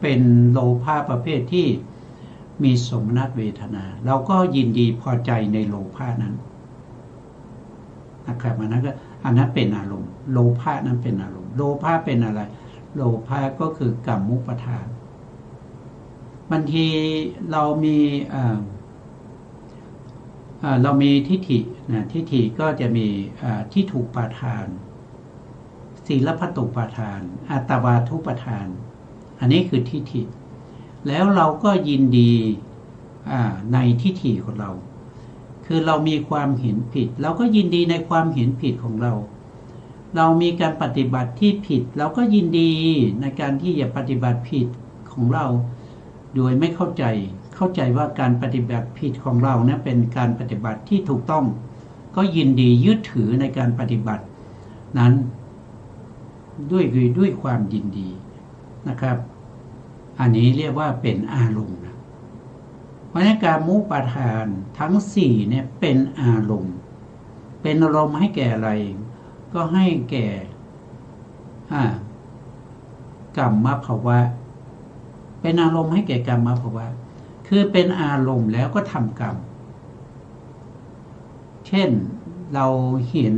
เป็นโลภะประเภทที่มีสมนัตเวทนาเราก็ยินดีพอใจในโลภะนั้นนะครับอันนั้นเป็นอารมณ์โลภะนั้นเป็นอารมณ์โลภะเป็นอะไรโลภะก็คือกรรมุปทานบางทีเรามีทิฏฐินะทิฏฐิก็จะมีทิฏฐุปาทานศีลพัตตุปาทานอัตตวาทุปาทานอันนี้คือทิฏฐิแล้วเราก็ยินดีในทิฏฐิของเราคือเรามีความเห็นผิดเราก็ยินดีในความเห็นผิดของเรามีการปฏิบัติที่ผิดเราก็ยินดีในการที่จะปฏิบัติผิดของเราโดยไม่เข้าใจว่าการปฏิบัติผิดของเราเนี่ยเป็นการปฏิบัติที่ถูกต้องก็ยินดียึดถือในการปฏิบัตินั้นด้วยความยินดีนะครับอันนี้เรียกว่าเป็นอารมณ์นะเพราะฉะนั้นการมุปาทานทั้งสี่เนี่ยเป็นอารมณ์ให้แก่อะไรก็ให้แก่กรรมภาวะเป็นอารมณ์ให้แก่กรรมภาวะคือเป็นอารมณ์แล้วก็ทำกรรมเช่นเราเห็น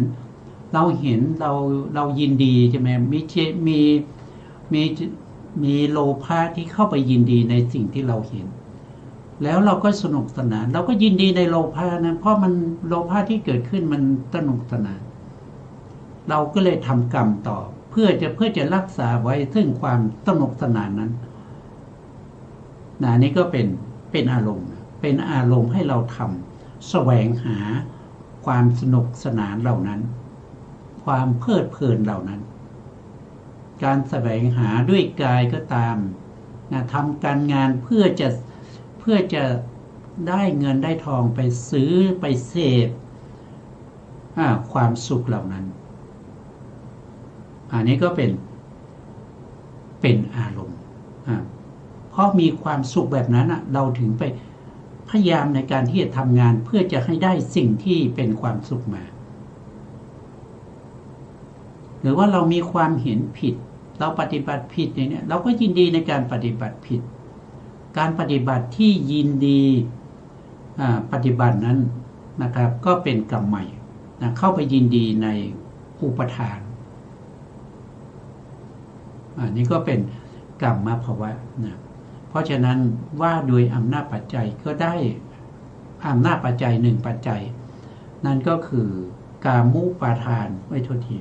เรายินดีใช่ไหมมีโลภะที่เข้าไปยินดีในสิ่งที่เราเห็นแล้วเราก็สนุกสนานเราก็ยินดีในโลภะนะเพราะมันโลภะที่เกิดขึ้นมันสนุกสนานเราก็เลยทำกรรมต่อเพื่อจะรักษาไว้ซึ่งความสนุกสนานนั้นนี่ก็เป็นอารมณ์เป็นอารมณ์ให้เราทำแสวงหาความสนุกสนานเหล่านั้นความเพลิดเพลินเหล่านั้นการแสวงหาด้วยกายก็ตามทำการงานเพื่อจะได้เงินได้ทองไปซื้อไปเสพความสุขเหล่านั้นอันนี้ก็เป็นอารมณ์เพราะมีความสุขแบบนั้นเราถึงไปพยายามในการที่จะทำงานเพื่อจะให้ได้สิ่งที่เป็นความสุขมาหรือว่าเรามีความเห็นผิดเราปฏิบัติผิดอย่างนี้เราก็ยินดีในการปฏิบัติผิดการปฏิบัติที่ยินดีปฏิบัตินั้นนะครับก็เป็นกรรมใหม่เข้าไปยินดีในอุปทานนี่ก็เป็นกรรมภาวะนะเพราะฉะนั้นว่าโดยอำนาจปัจจัยก็ได้อำนาจปัจจัยหนึ่งปัจจัยนั่นก็คือกามุปาทานไม่โทษที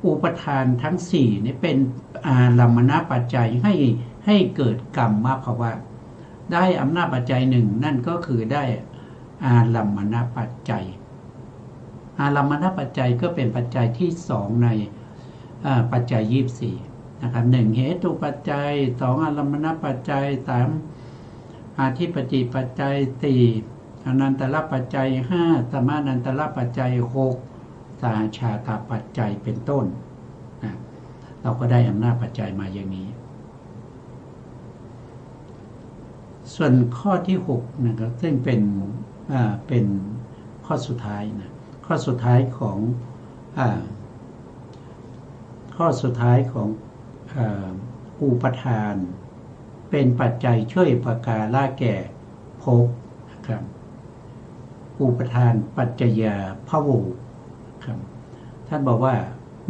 อุปทานทั้งสี่นี่เป็นอารัมมณปัจจัยให้เกิดกรรมภาวะได้อำนาจปัจจัยหนึ่งนั่นก็คือได้อารัมมณปัจจัยอารัมมณปัจจัยก็เป็นปัจจัยที่สองในปัจจัย24นะครับ1เหตุปัจจัย2อารัมมณปัจจัย3อธิปติปัจจัย4อนันตรปัจจัย5สมานันตรปัจจัย6สาชาตปัจจัยเป็นต้นเราก็ได้อำนาจปัจจัยมาอย่างนี้ส่วนข้อที่6นะครับซึ่งเป็นข้อสุดท้ายนะข้อสุดท้ายของอุปทานเป็นปัจจัยช่วยประกาละแก่ภพนะครับอุปทานปัจจยาภโวครับท่านบอกว่า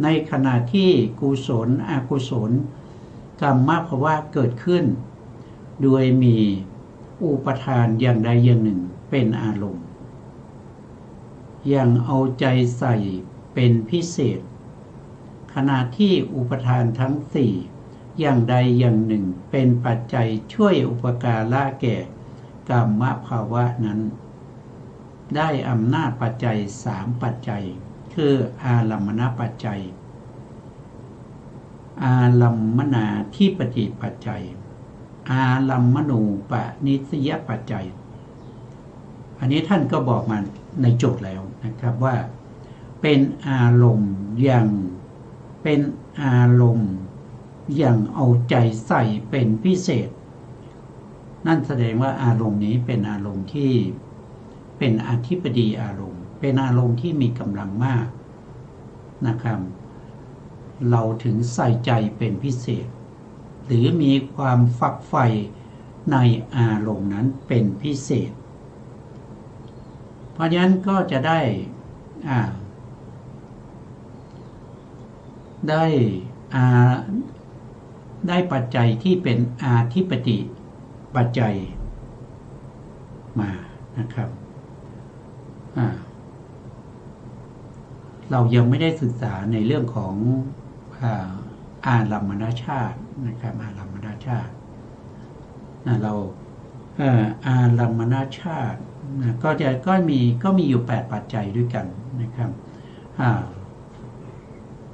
ในขณะที่กุศลอกุศลกรรมภาวะเกิดขึ้นโดยมีอุปทานอย่างใดอย่างหนึ่งเป็นอารมณ์อย่างเอาใจใส่เป็นพิเศษขณะที่อุปทานทั้งสี่อย่างใดอย่างหนึ่งเป็นปัจจัยช่วยอุปการะแก่กรรมภาวะนั้นได้อำนาจปัจจัย3ปัจจัยคืออารัมมณปัจจัยอารัมมนาธิปติปัจจัยอารัมมณูปนิสยปัจจัยอันนี้ท่านก็บอกมาในโจทย์แล้วนะครับว่าเป็นอารมณ์อย่างเอาใจใส่เป็นพิเศษนั่นแสดงว่าอารมณ์นี้เป็นอารมณ์ที่เป็นอธิปดีอารมณ์เป็นอารมณ์ที่มีกำลังมากนะครับเราถึงใส่ใจเป็นพิเศษหรือมีความฝักใฝ่ในอารมณ์นั้นเป็นพิเศษเพราะฉะนั้นก็จะได้ปัจจัยที่เป็นอาธิปติปัจจัยมานะครับเรายังไม่ได้ศึกษาในเรื่องของอารัมมณชาตินะครับอารัมมณชาติเราอารัมมณชาติก็มีอยู่8ปัจจัยด้วยกันนะครับ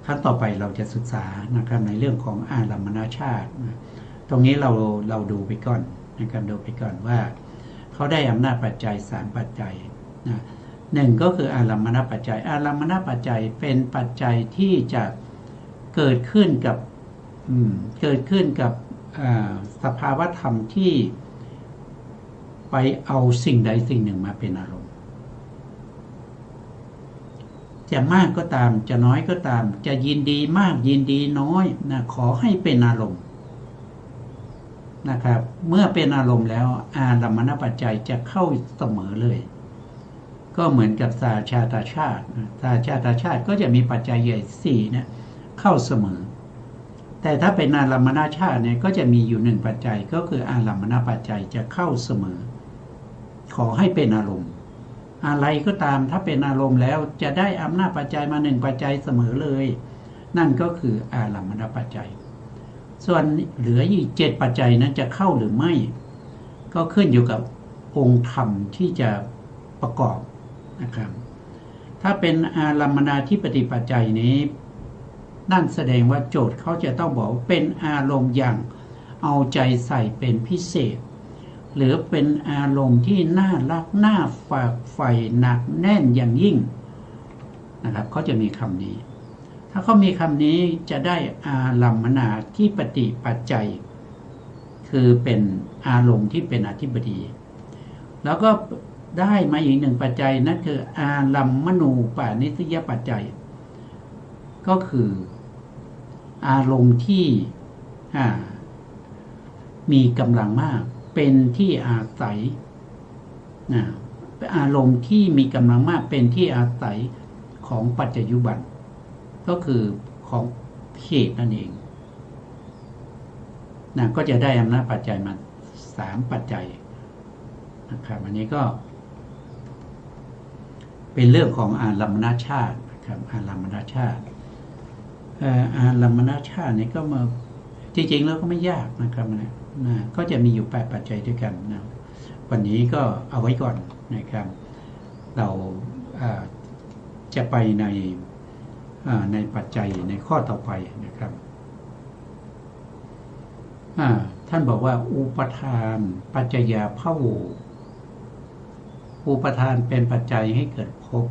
ขั้นต่อไปเราจะศึกษานะครับในเรื่องของอารัมมณชาติตรงนี้เราดูไปก่อนนะครับดูไปก่อนว่าเขาได้อำนาจปัจจัย3ปัจจัยนะหนึ่งก็คืออารัมมณปัจจัยอารัมมณปัจจัยเป็นปัจจัยที่จะเกิดขึ้นกับสภาวธรรมที่ไปเอาสิ่งใดสิ่งหนึ่งมาเป็นอารมณ์จะมากก็ตามจะน้อยก็ตามจะยินดีมากยินดีน้อยนะขอให้เป็นอารมณ์นะครับเมื่อเป็นอารมณ์แล้วอารัมมณปัจจัยจะเข้าเสมอเลยก็เหมือนกับสาชาตชาติสาชาตชาติก็จะมีปัจจัยใหญ่4เนี่ยเข้าเสมอแต่ถ้าเป็นอารัมมณชาติเนี่ยก็จะมีอยู่1ปัจจัยก็คืออารัมมณปัจจัยจะเข้าเสมอขอให้เป็นอารมณ์อะไรก็ตามถ้าเป็นอารมณ์แล้วจะได้อำนาจปัจจัยมา1ปัจจัยเสมอเลยนั่นก็คืออารัมมณปัจจัยส่วนเหลืออีก7ปัจจัยนั้นจะเข้าหรือไม่ก็ขึ้นอยู่กับองค์ธรรมที่จะประกอบนะครับถ้าเป็นอารัมมนาธิปติปัจจัยนี้นั่นแสดงว่าโจทย์เขาจะต้องบอกเป็นอารมณ์อย่างเอาใจใส่เป็นพิเศษหรือเป็นอารมณ์ที่น่ารักน่าฝากใฝ่หนักแน่นอย่างยิ่งนะครับเขาจะมีคำนี้ถ้าเขามีคำนี้จะได้อารัมมนาธิปติปัจจัยคือเป็นอารมณ์ที่เป็นอธิบดีแล้วก็ได้มาอีก1ปัจจัยนั่นคืออารัมมณูปนิสยปัจจัยก็คืออารมณ์ที่มีกำลังมากเป็นที่อาศัยอารมณ์ที่มีกำลังมากเป็นที่อาศัยของปัจจยุบันก็คือของเหตุนั่นเองก็จะได้อำนาจปัจจัยมา3ปัจจัยนะครับอันนี้ก็เป็นเรื่องของอารัมมณชาตินะครับอารัมมณชาติอารัมมณชาตินี่ก็มาจริงๆแล้วก็ไม่ยากนะครับก็จะมีอยู่8ปัจจัยด้วยกันนะวันนี้ก็เอาไว้ก่อนนะครับเราจะไปในปัจจัยในข้อต่อไปนะครับท่านบอกว่าอุปทานปัจจยาภโวอุปทานเป็นปัจจัยให้เกิดภพ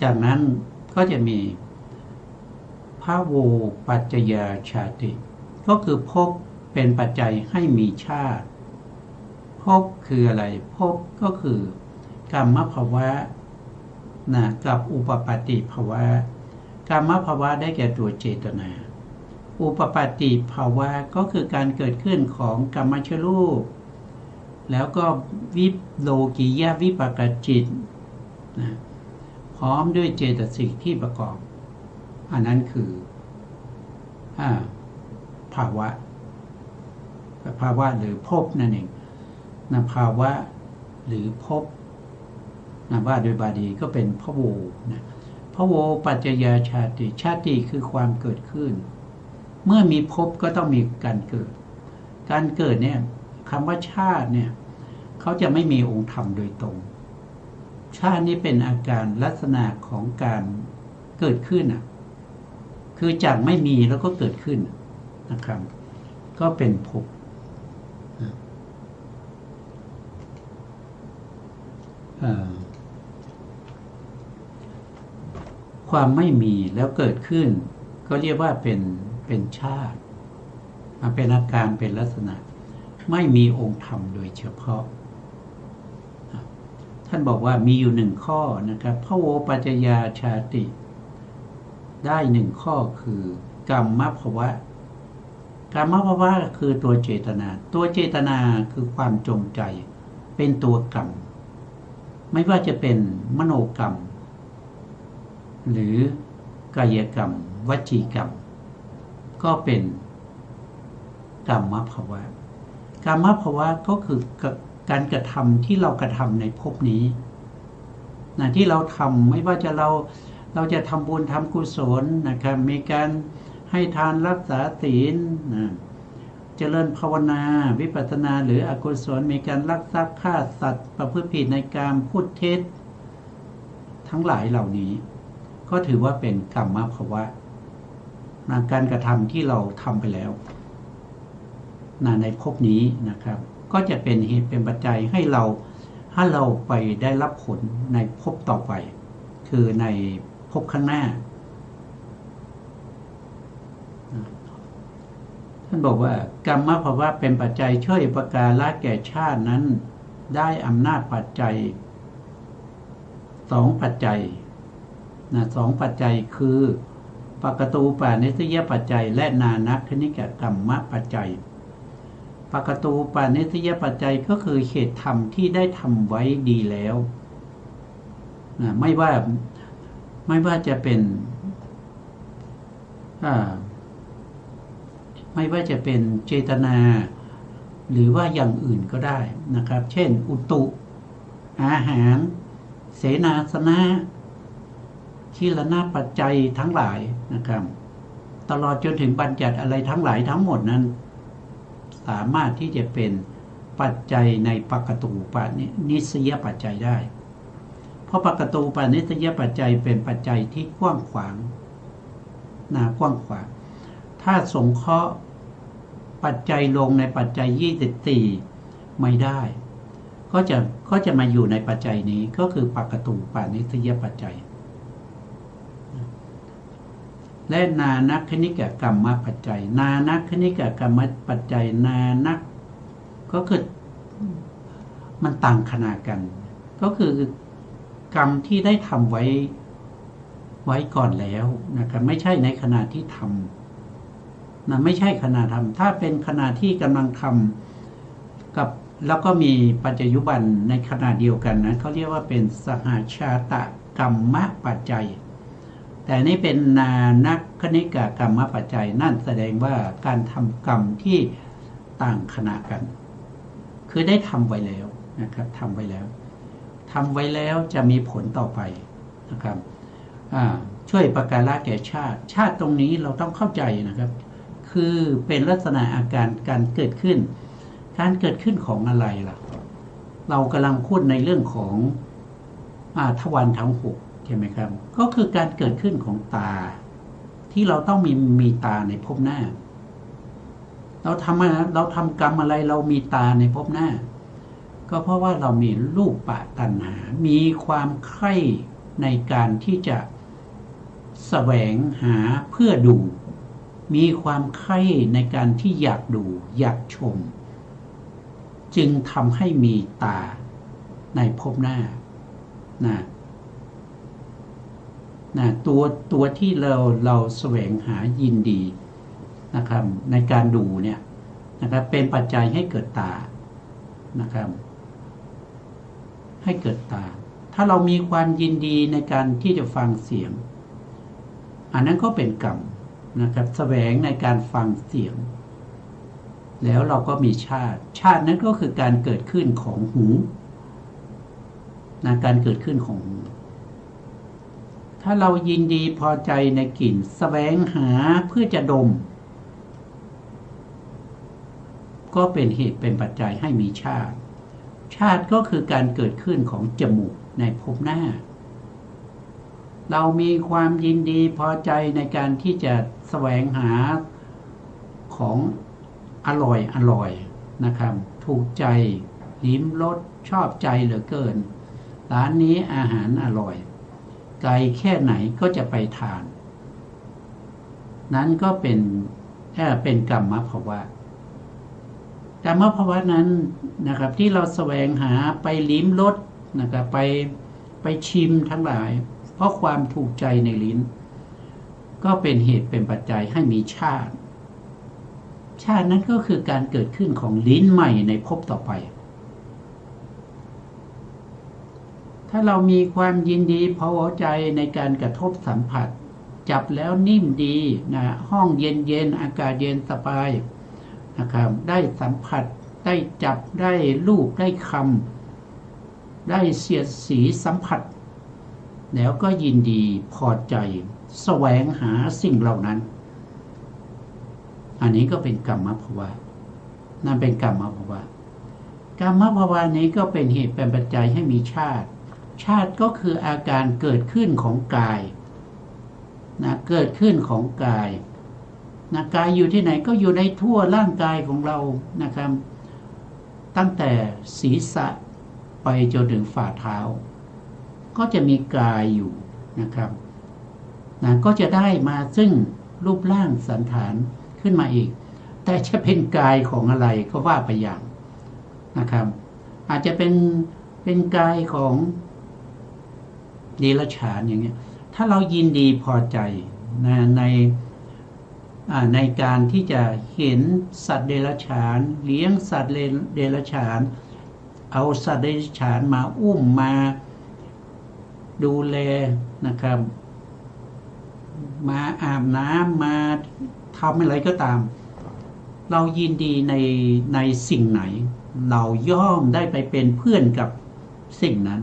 จากนั้นก็จะมีภโวปัจจยาชาติก็คือภพเป็นปัจจัยให้มีชาติภพคืออะไรภพก็คือกรรมภาวะกับอุปปาติภาวะกรรมภาวะได้แก่ตัวเจตนาอุปปาติภาวะก็คือการเกิดขึ้นของกรรมชรูปแล้วก็วิโลกิยวิปากจิตพร้อมด้วยเจตสิกที่ประกอบ อันนั้นคือภาวะหรือภพนั่นเองนะภาวะหรือภพนะว่าโดยบาลีก็เป็นพโวนะพโวปัจจยาชาติชาติคือความเกิดขึ้นเมื่อมีภพก็ต้องมีการเกิดเนี่ยคำว่าชาติเนี่ยเขาจะไม่มีองค์ธรรมโดยตรงชาตินี้เป็นอาการลักษณะของการเกิดขึ้นคือจากไม่มีแล้วก็เกิดขึ้นนะครับก็เป็นภพความไม่มีแล้วเกิดขึ้นก็เรียกว่าเป็นชาติเป็นอาการเป็นลักษณะไม่มีองค์ธรรมโดยเฉพาะท่านบอกว่ามีอยู่1ข้อนะครับพโวปัจจยาชาติได้1ข้อคือกรรมภวะกรรมภวะคือตัวเจตนาคือความจงใจเป็นตัวกรรมไม่ว่าจะเป็นมโนกรรมหรือกายกรรมวจีกรรมก็เป็นกรรมภวะกรรมภวะก็คือการกระทำที่เรากระทำในภพนี้นะที่เราทำไม่ว่าจะเราจะทำบุญทำกุศลนะครับมีการให้ทานรักษาศีลนะเจริญภาวนาวิปัสสนาหรืออกุศลมีการลักทรัพย์ฆ่าสัตว์ประพฤติผิดในกามพูดเท็จทั้งหลายเหล่านี้ก็ถือว่าเป็นกรรมภวะการกระทำที่เราทำไปแล้วในภพนี้นะครับก็จะเป็นเหตุเป็นปัจจัยให้เราไปได้รับผลในภพต่อไปคือในภพข้างหน้าท่านบอกว่ากรรมภวะเป็นปัจจัยช่วยอุปการะแก่ชาตินั้นได้อำนาจปัจจัย2ปัจจัย2ปัจจัยคือปกตูปานิสยปัจจัยและนานัคคณิกกรรมปัจจัยปกตูปานิสยปัจจัยก็คือเหตุธรรมที่ได้ทำไว้ดีแล้วไม่ว่าจะเป็นเจตนาหรือว่าอย่างอื่นก็ได้นะครับเช่นอุตุอาหารเสนาสนะคีลนะปัจจัยทั้งหลายนะครับตลอดจนถึงบัญญัติอะไรทั้งหลายทั้งหมดนั้นสามารถที่จะเป็นปัจจัยในปกตูปานิสยปัจจัยได้เพราะปกตูปานิสยปัจจัยเป็นปัจจัยที่กว้างขวางกว้างขวางถ้าสงเคราะห์ปัจจัยลงในปัจจัย24ไม่ได้ก็จะมาอยู่ในปัจจัยนี้ก็คือปกตูปานิสยปัจจัยและนานัคคณิกกรรมปัจจัยนานัคคณิกกรรมปัจจัยนานักก็คือมันต่างขนาดกันก็คือกรรมที่ได้ทำไว้ก่อนแล้วนะครับไม่ใช่ในขณะที่ทำไม่ใช่ขณะทำถ้าเป็นขณะที่กำลังทำกับแล้วก็มีปัจจยุบันในขณะเดียวกันนะเขาเรียกว่าเป็นสหชาตกรรมปัจจัยแต่นี่เป็นนานัคคณิกกรรมปัจจัยนั่นแสดงว่าการทำกรรมที่ต่างขณะกันคือได้ทำไว้แล้วนะครับทำไว้แล้วจะมีผลต่อไปนะครับช่วยประการะแก่ชาติตรงนี้เราต้องเข้าใจนะครับคือเป็นลักษณะอาการการเกิดขึ้นของอะไรล่ะเรากำลังพูดในเรื่องของทวารทั้ง6ใช่ไหมครับก็คือการเกิดขึ้นของตาที่เราต้องมีตาในภพหน้าเราทำกรรมอะไรเรามีตาในภพหน้าก็เพราะว่าเรามีรูปปตัณหามีความใคร่ในการที่จะแสวงหาเพื่อดูมีความใคร่ในการที่อยากดูอยากชมจึงทำให้มีตาในภพหน้าตัวที่เราแสวงหายินดีนะครับในการดูเนี่ยนะครับเป็นปัจจัยให้เกิดตานะครับให้เกิดตาถ้าเรามีความยินดีในการที่จะฟังเสียง อันนั้นก็เป็นกรรมนะครับแสวงในการฟังเสียงแล้วเราก็มีชาตินั้นก็คือการเกิดขึ้นของหูนะการเกิดขึ้นของหูถ้าเรายินดีพอใจในกลิ่นแสวงหาเพื่อจะดมก็เป็นเหตุเป็นปัจจัยให้มีชาติก็คือการเกิดขึ้นของจมูกในภพหน้าเรามีความยินดีพอใจในการที่จะแสวงหาของอร่อยนะครับถูกใจลิ้มรสชอบใจเหลือเกินร้านนี้อาหารอร่อยไกลแค่ไหนก็จะไปทานนั้นก็เป็นกรรมภวะกรรมภวะนั้นนะครับที่เราแสวงหาไปลิ้มรสนะครับไปชิมทั้งหลายเพราะความถูกใจในลิ้นก็เป็นเหตุเป็นปัจจัยให้มีชาตินั้นก็คือการเกิดขึ้นของลิ้นใหม่ในภพต่อไปถ้าเรามีความยินดีพอใจในการกระทบสัมผัสจับแล้วนิ่มดีนะห้องเย็นอากาศเย็นสบายนะครับได้สัมผัสได้จับได้ลูบได้คำได้เสียดสีสัมผัสแล้วก็ยินดีพอใจแสวงหาสิ่งเหล่านั้นอันนี้ก็เป็นกรรมภวะนั่นเป็นกรรมภวะกรรมภวะนี้ก็เป็นเหตุเป็นปัจจัยให้มีชาติก็คืออาการเกิดขึ้นของกายนะเกิดขึ้นของกายนะกายอยู่ที่ไหนก็อยู่ในทั่วร่างกายของเรานะครับตั้งแต่ศีรษะไปจนถึงฝ่าเท้าก็จะมีกายอยู่นะครับนะก็จะได้มาซึ่งรูปร่างสันฐานขึ้นมาอีกแต่จะเป็นกายของอะไรก็ว่าไปอย่างนะครับอาจจะเป็นกายของเดรัจฉานอย่างเงี้ยถ้าเรายินดีพอใจนะในการที่จะเห็นสัตว์เดรัจฉานเลี้ยงสัตว์เดรัจฉานเอาสัตว์เดรัจฉานมาอุ้มมาดูแลนะครับมาอาบน้ำมาทำอะไรก็ตามเรายินดีในสิ่งไหนเราย่อมได้ไปเป็นเพื่อนกับสิ่งนั้น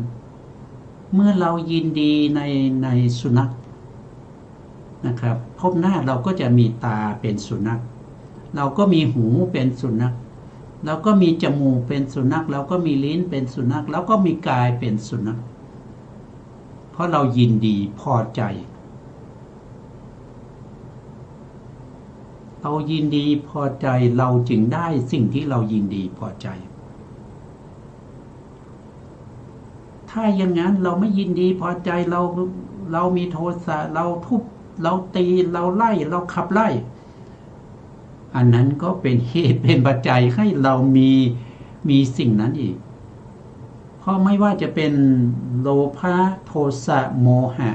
เมื่อเรายินดีในสุนัขนะครับพบหน้าเราก็จะมีตาเป็นสุนัขเราก็มีหูเป็นสุนัขเราก็มีจมูกเป็นสุนัขเราก็มีลิ้นเป็นสุนัขแล้วก็มีกายเป็นสุนัขเพราะเรายินดีพอใจเรายินดีพอใจเราจึงได้สิ่งที่เรายินดีพอใจถ้าอย่างนั้นเราไม่ยินดีพอใจเรามีโทสะเราทุบเราตีเราไล่เราขับไล่อันนั้นก็เป็นเหตุเป็นปัจจัยให้เรามีสิ่งนั้นอีกเพราะไม่ว่าจะเป็นโลภะโทสะโมหะ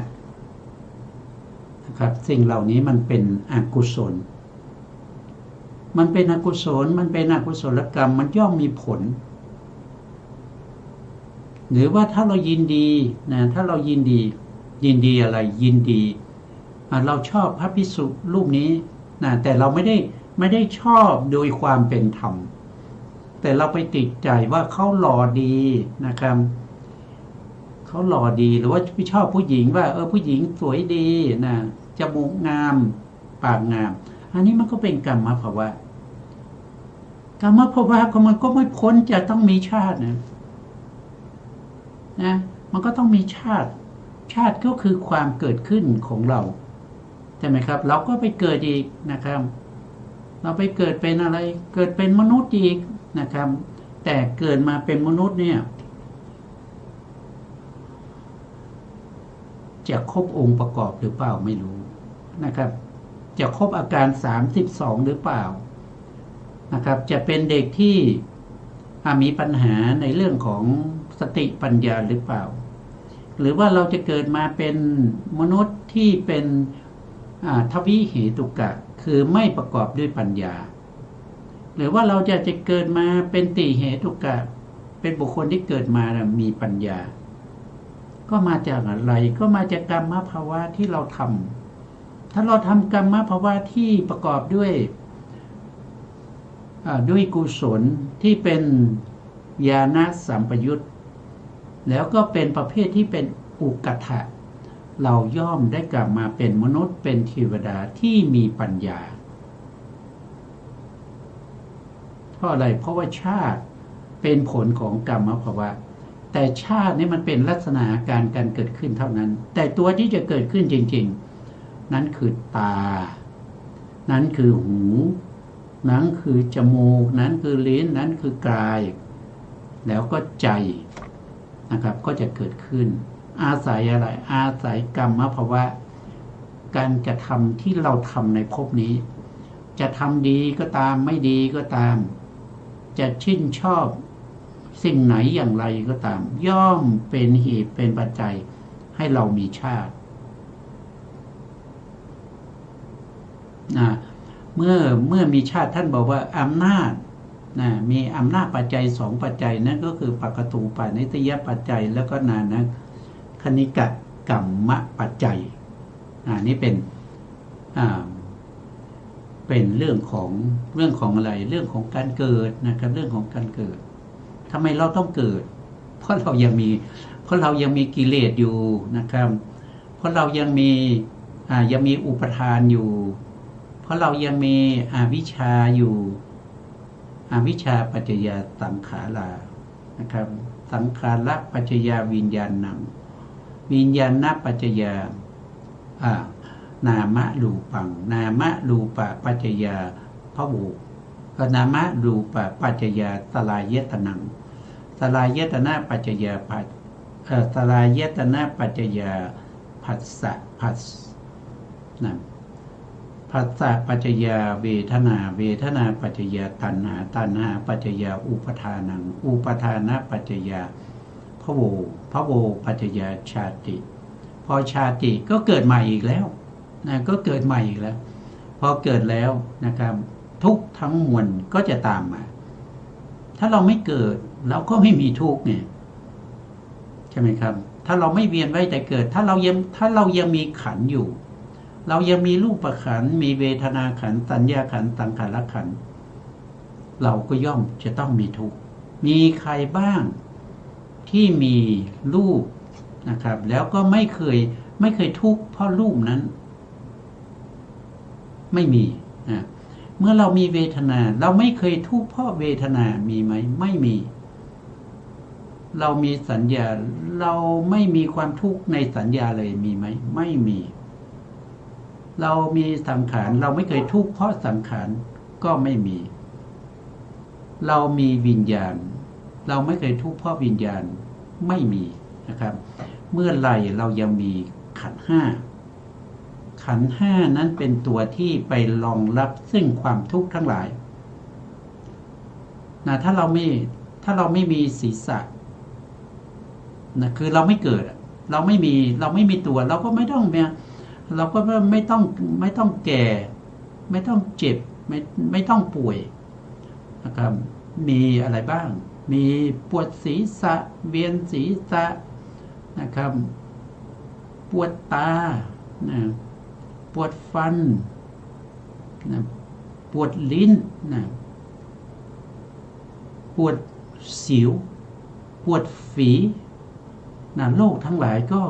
นะครับสิ่งเหล่านี้มันเป็นอกุศลมันเป็นอกุศลมันเป็นอกุศลกรรมมันย่อมมีผลหรือว่าถ้าเรายินดีนะถ้าเรายินดีอะไรยินดีเราชอบพระภิกษุรูปนี้นะแต่เราไม่ได้ชอบโดยความเป็นธรรมแต่เราไปติดใจว่าเขาหล่อดีนะครับเขาหล่อดีหรือว่าไม่ชอบผู้หญิงว่าผู้หญิงสวยดีนะจมูกงามปากงามอันนี้มันก็เป็นกรรมภวะกรรมภวะก็มันก็ไม่พ้นจะต้องมีชาตินะมันก็ต้องมีชาติก็คือความเกิดขึ้นของเราใช่ไหมครับเราก็ไปเกิดอีกนะครับเราไปเกิดเป็นอะไรเกิดเป็นมนุษย์อีกนะครับแต่เกิดมาเป็นมนุษย์เนี่ยจะครบองค์ประกอบหรือเปล่าไม่รู้นะครับจะครบอาการ32หรือเปล่านะครับจะเป็นเด็กที่มีปัญหาในเรื่องของสติปัญญาหรือเปล่าหรือว่าเราจะเกิดมาเป็นมนุษย์ที่เป็นทวิเหตุกะคือไม่ประกอบด้วยปัญญาหรือว่าเราจะเกิดมาเป็นติเหตุกะเป็นบุคคลที่เกิดมามีปัญญาก็มาจากอะไรก็มาจากกรรมภวะที่เราท ถ้าเราทำกรรมภาวะที่ประกอบด้วยกุศลที่เป็นญาณสัมปยุตแล้วก็เป็นประเภทที่เป็นอุกขะเราย่อมได้กลับมาเป็นมนุษย์เป็นเทวดาที่มีปัญญาเพราะอะไรเพราะว่าชาติเป็นผลของกรรมภาวะแต่ชาตินี้มันเป็นลักษณะอาการการเกิดขึ้นเท่านั้นแต่ตัวที่จะเกิดขึ้นจริงๆนั้นคือตานั้นคือหูนั้นคือจมูกนั้นคือลิ้นนั้นคือกายแล้วก็ใจนะครับก็จะเกิดขึ้นอาศัยอะไรอาศัยกรรมภาวะการกระทำที่เราทำในภพนี้จะทำดีก็ตามไม่ดีก็ตามจะชื่นชอบสิ่งไหนอย่างไรก็ตามย่อมเป็นเหตุเป็นปัจจัยให้เรามีชาติเมื่อมีชาติท่านบอกว่าอำนาจมีอำนาจปัจจัย2ปัจจัยนั่นก็คือปกตูปานิสยปัจจัยแล้วก็นานะคณิกะกัมมะปัจจัยนี่เป็นเรื่องของอะไรเรื่องของการเกิดนะครับเรื่องของการเกิดทำไมเราต้องเกิดเพราะเรายังมีกิเลสอยู่นะครับเพราะเรายังมีอุปทานอยู่เพราะเรายังมีอวิชชาอยู่อวิชชาปัจจยาสังขารานะครับสังขาระปัจจยาวิญญาณังวิญญาณปัจจยานามะรูปังนามะรูปะปัจจยาพะโวนามะรูปะปัจจยาสลายตนังสลายตนะปัจจยาสลายตนะปัจจยาผัสสะผัสนะผัสสะปัจจยาเวทนาเวทนาปัจจยาตัณหาตัณหาปัจจยาอุปทานังอุปทานะปัจจยาภโวภโวปัจจยาชาติพอชาติก็เกิดใหม่อีกแล้วก็เกิดใหม่อีกแล้วพอเกิดแล้วนะครับทุกข์ทั้งมวลก็จะตามมาถ้าเราไม่เกิดเราก็ไม่มีทุกข์เนี่ยใช่ไหมครับถ้าเราไม่เวียนว่ายแต่เกิดถ้าเรายังมีขันธ์อยู่เรายังมีรูปขันธ์มีเวทนาขันธ์สัญญาขันธ์สังขารขันธ์เราก็ย่อมจะต้องมีทุกข์มีใครบ้างที่มีรูปนะครับแล้วก็ไม่เคยทุกข์เพราะรูปนั้นไม่มีเมื่อเรามีเวทนาเราไม่เคยทุกข์เพราะเวทนามีไหมไม่มีเรามีสัญญาเราไม่มีความทุกข์ในสัญญาเลยมีไหมไม่มีเรามีสังขารเราไม่เคยทุกข์เพราะสังขารก็ไม่มีเรามีวิญญาณเราไม่เคยทุกข์เพราะวิญญาณไม่มีนะครับเมื่อไหร่เรายังมีขันธ์ห้าขันธ์ห้านั้นเป็นตัวที่ไปรองรับซึ่งความทุกข์ทั้งหลายถ้าเราไม่มีศีรษะคือเราไม่เกิดเราไม่มีตัวเราก็ไม่ต้องไม่ต้องแก่ไม่ต้องเจ็บไม่ต้องป่วยนะครับมีอะไรบ้างมีปวดศีรษะเวียนศีรษะนะครับปวดตาปวดฟันปวดลิ้นปวดสิวปวดฝีโรคทั้งหลายก็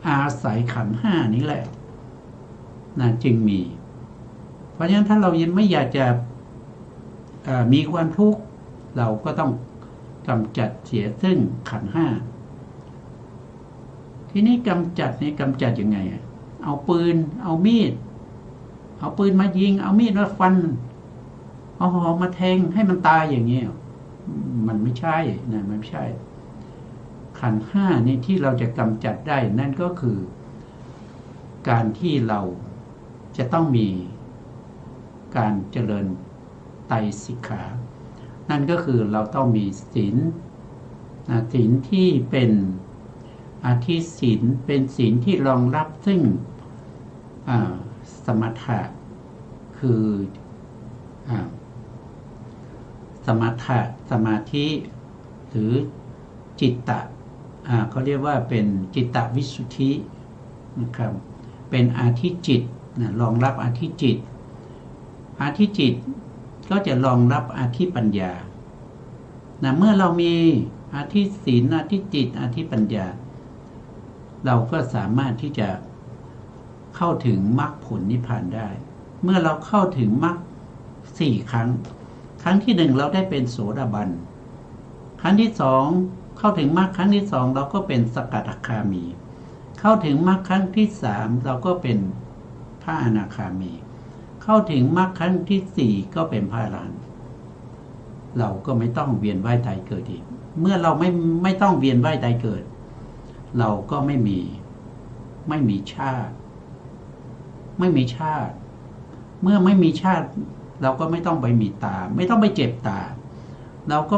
อาศัยขันธ์ห้านี้แหละจึงมีเพราะฉะนั้นถ้าเรายังไม่อยากจะมีความทุกข์เราก็ต้องกำจัดเสียซึ่งขันธ์ห้าทีนี้กำจัดยังไงเอาปืนเอามีดเอาปืนมายิงเอามีดมาฟันเอาหอกมาแทงให้มันตายอย่างนี้มันไม่ใช่มันไม่ใช่ขันธ์ห้านี่ที่เราจะกำจัดได้นั่นก็คือการที่เราจะต้องมีการเจริญไตรสิกขานั่นก็คือเราต้องมีศีลที่เป็นอธิศีลเป็นศีลที่รองรับซึ่งสมถะคือสมถะสมาธิหรือจิตตะเขาเรียกว่าเป็นจิตตวิสุทธินะครับเป็นอาธิจิต นะรองรับอธิจิตอธิจิตก็จะรองรับอธิปัญญานะเมื่อเรามีอธิศีลอธิจิตอธิปัญญาเราก็สามารถที่จะเข้าถึงมรรคผลนิพพานได้เมื่อเราเข้าถึงมรรค4 ครั้งครั้งที่1เราได้เป็นโสดาบันครั้งที่2เข้าถึงมรรคครั้งที่2เราก็เป็นสกทาคามีเข้าถึงมรรคครั้งที่3เราก็เป็นพระอนาคามีเข้าถึงมรรคครั้งที่4ก็เป็นพระอรหันต์เราก็ไม่ต้องเวียนว่ายตายเกิดอีกเมื่อเราไม่ต้องเวียนว่ายตายเกิดเราก็ไม่มีชาติเมื่อไม่มีชาติเราก็ไม่ต้องไปมีตาไม่ต้องไปเจ็บตาเราก็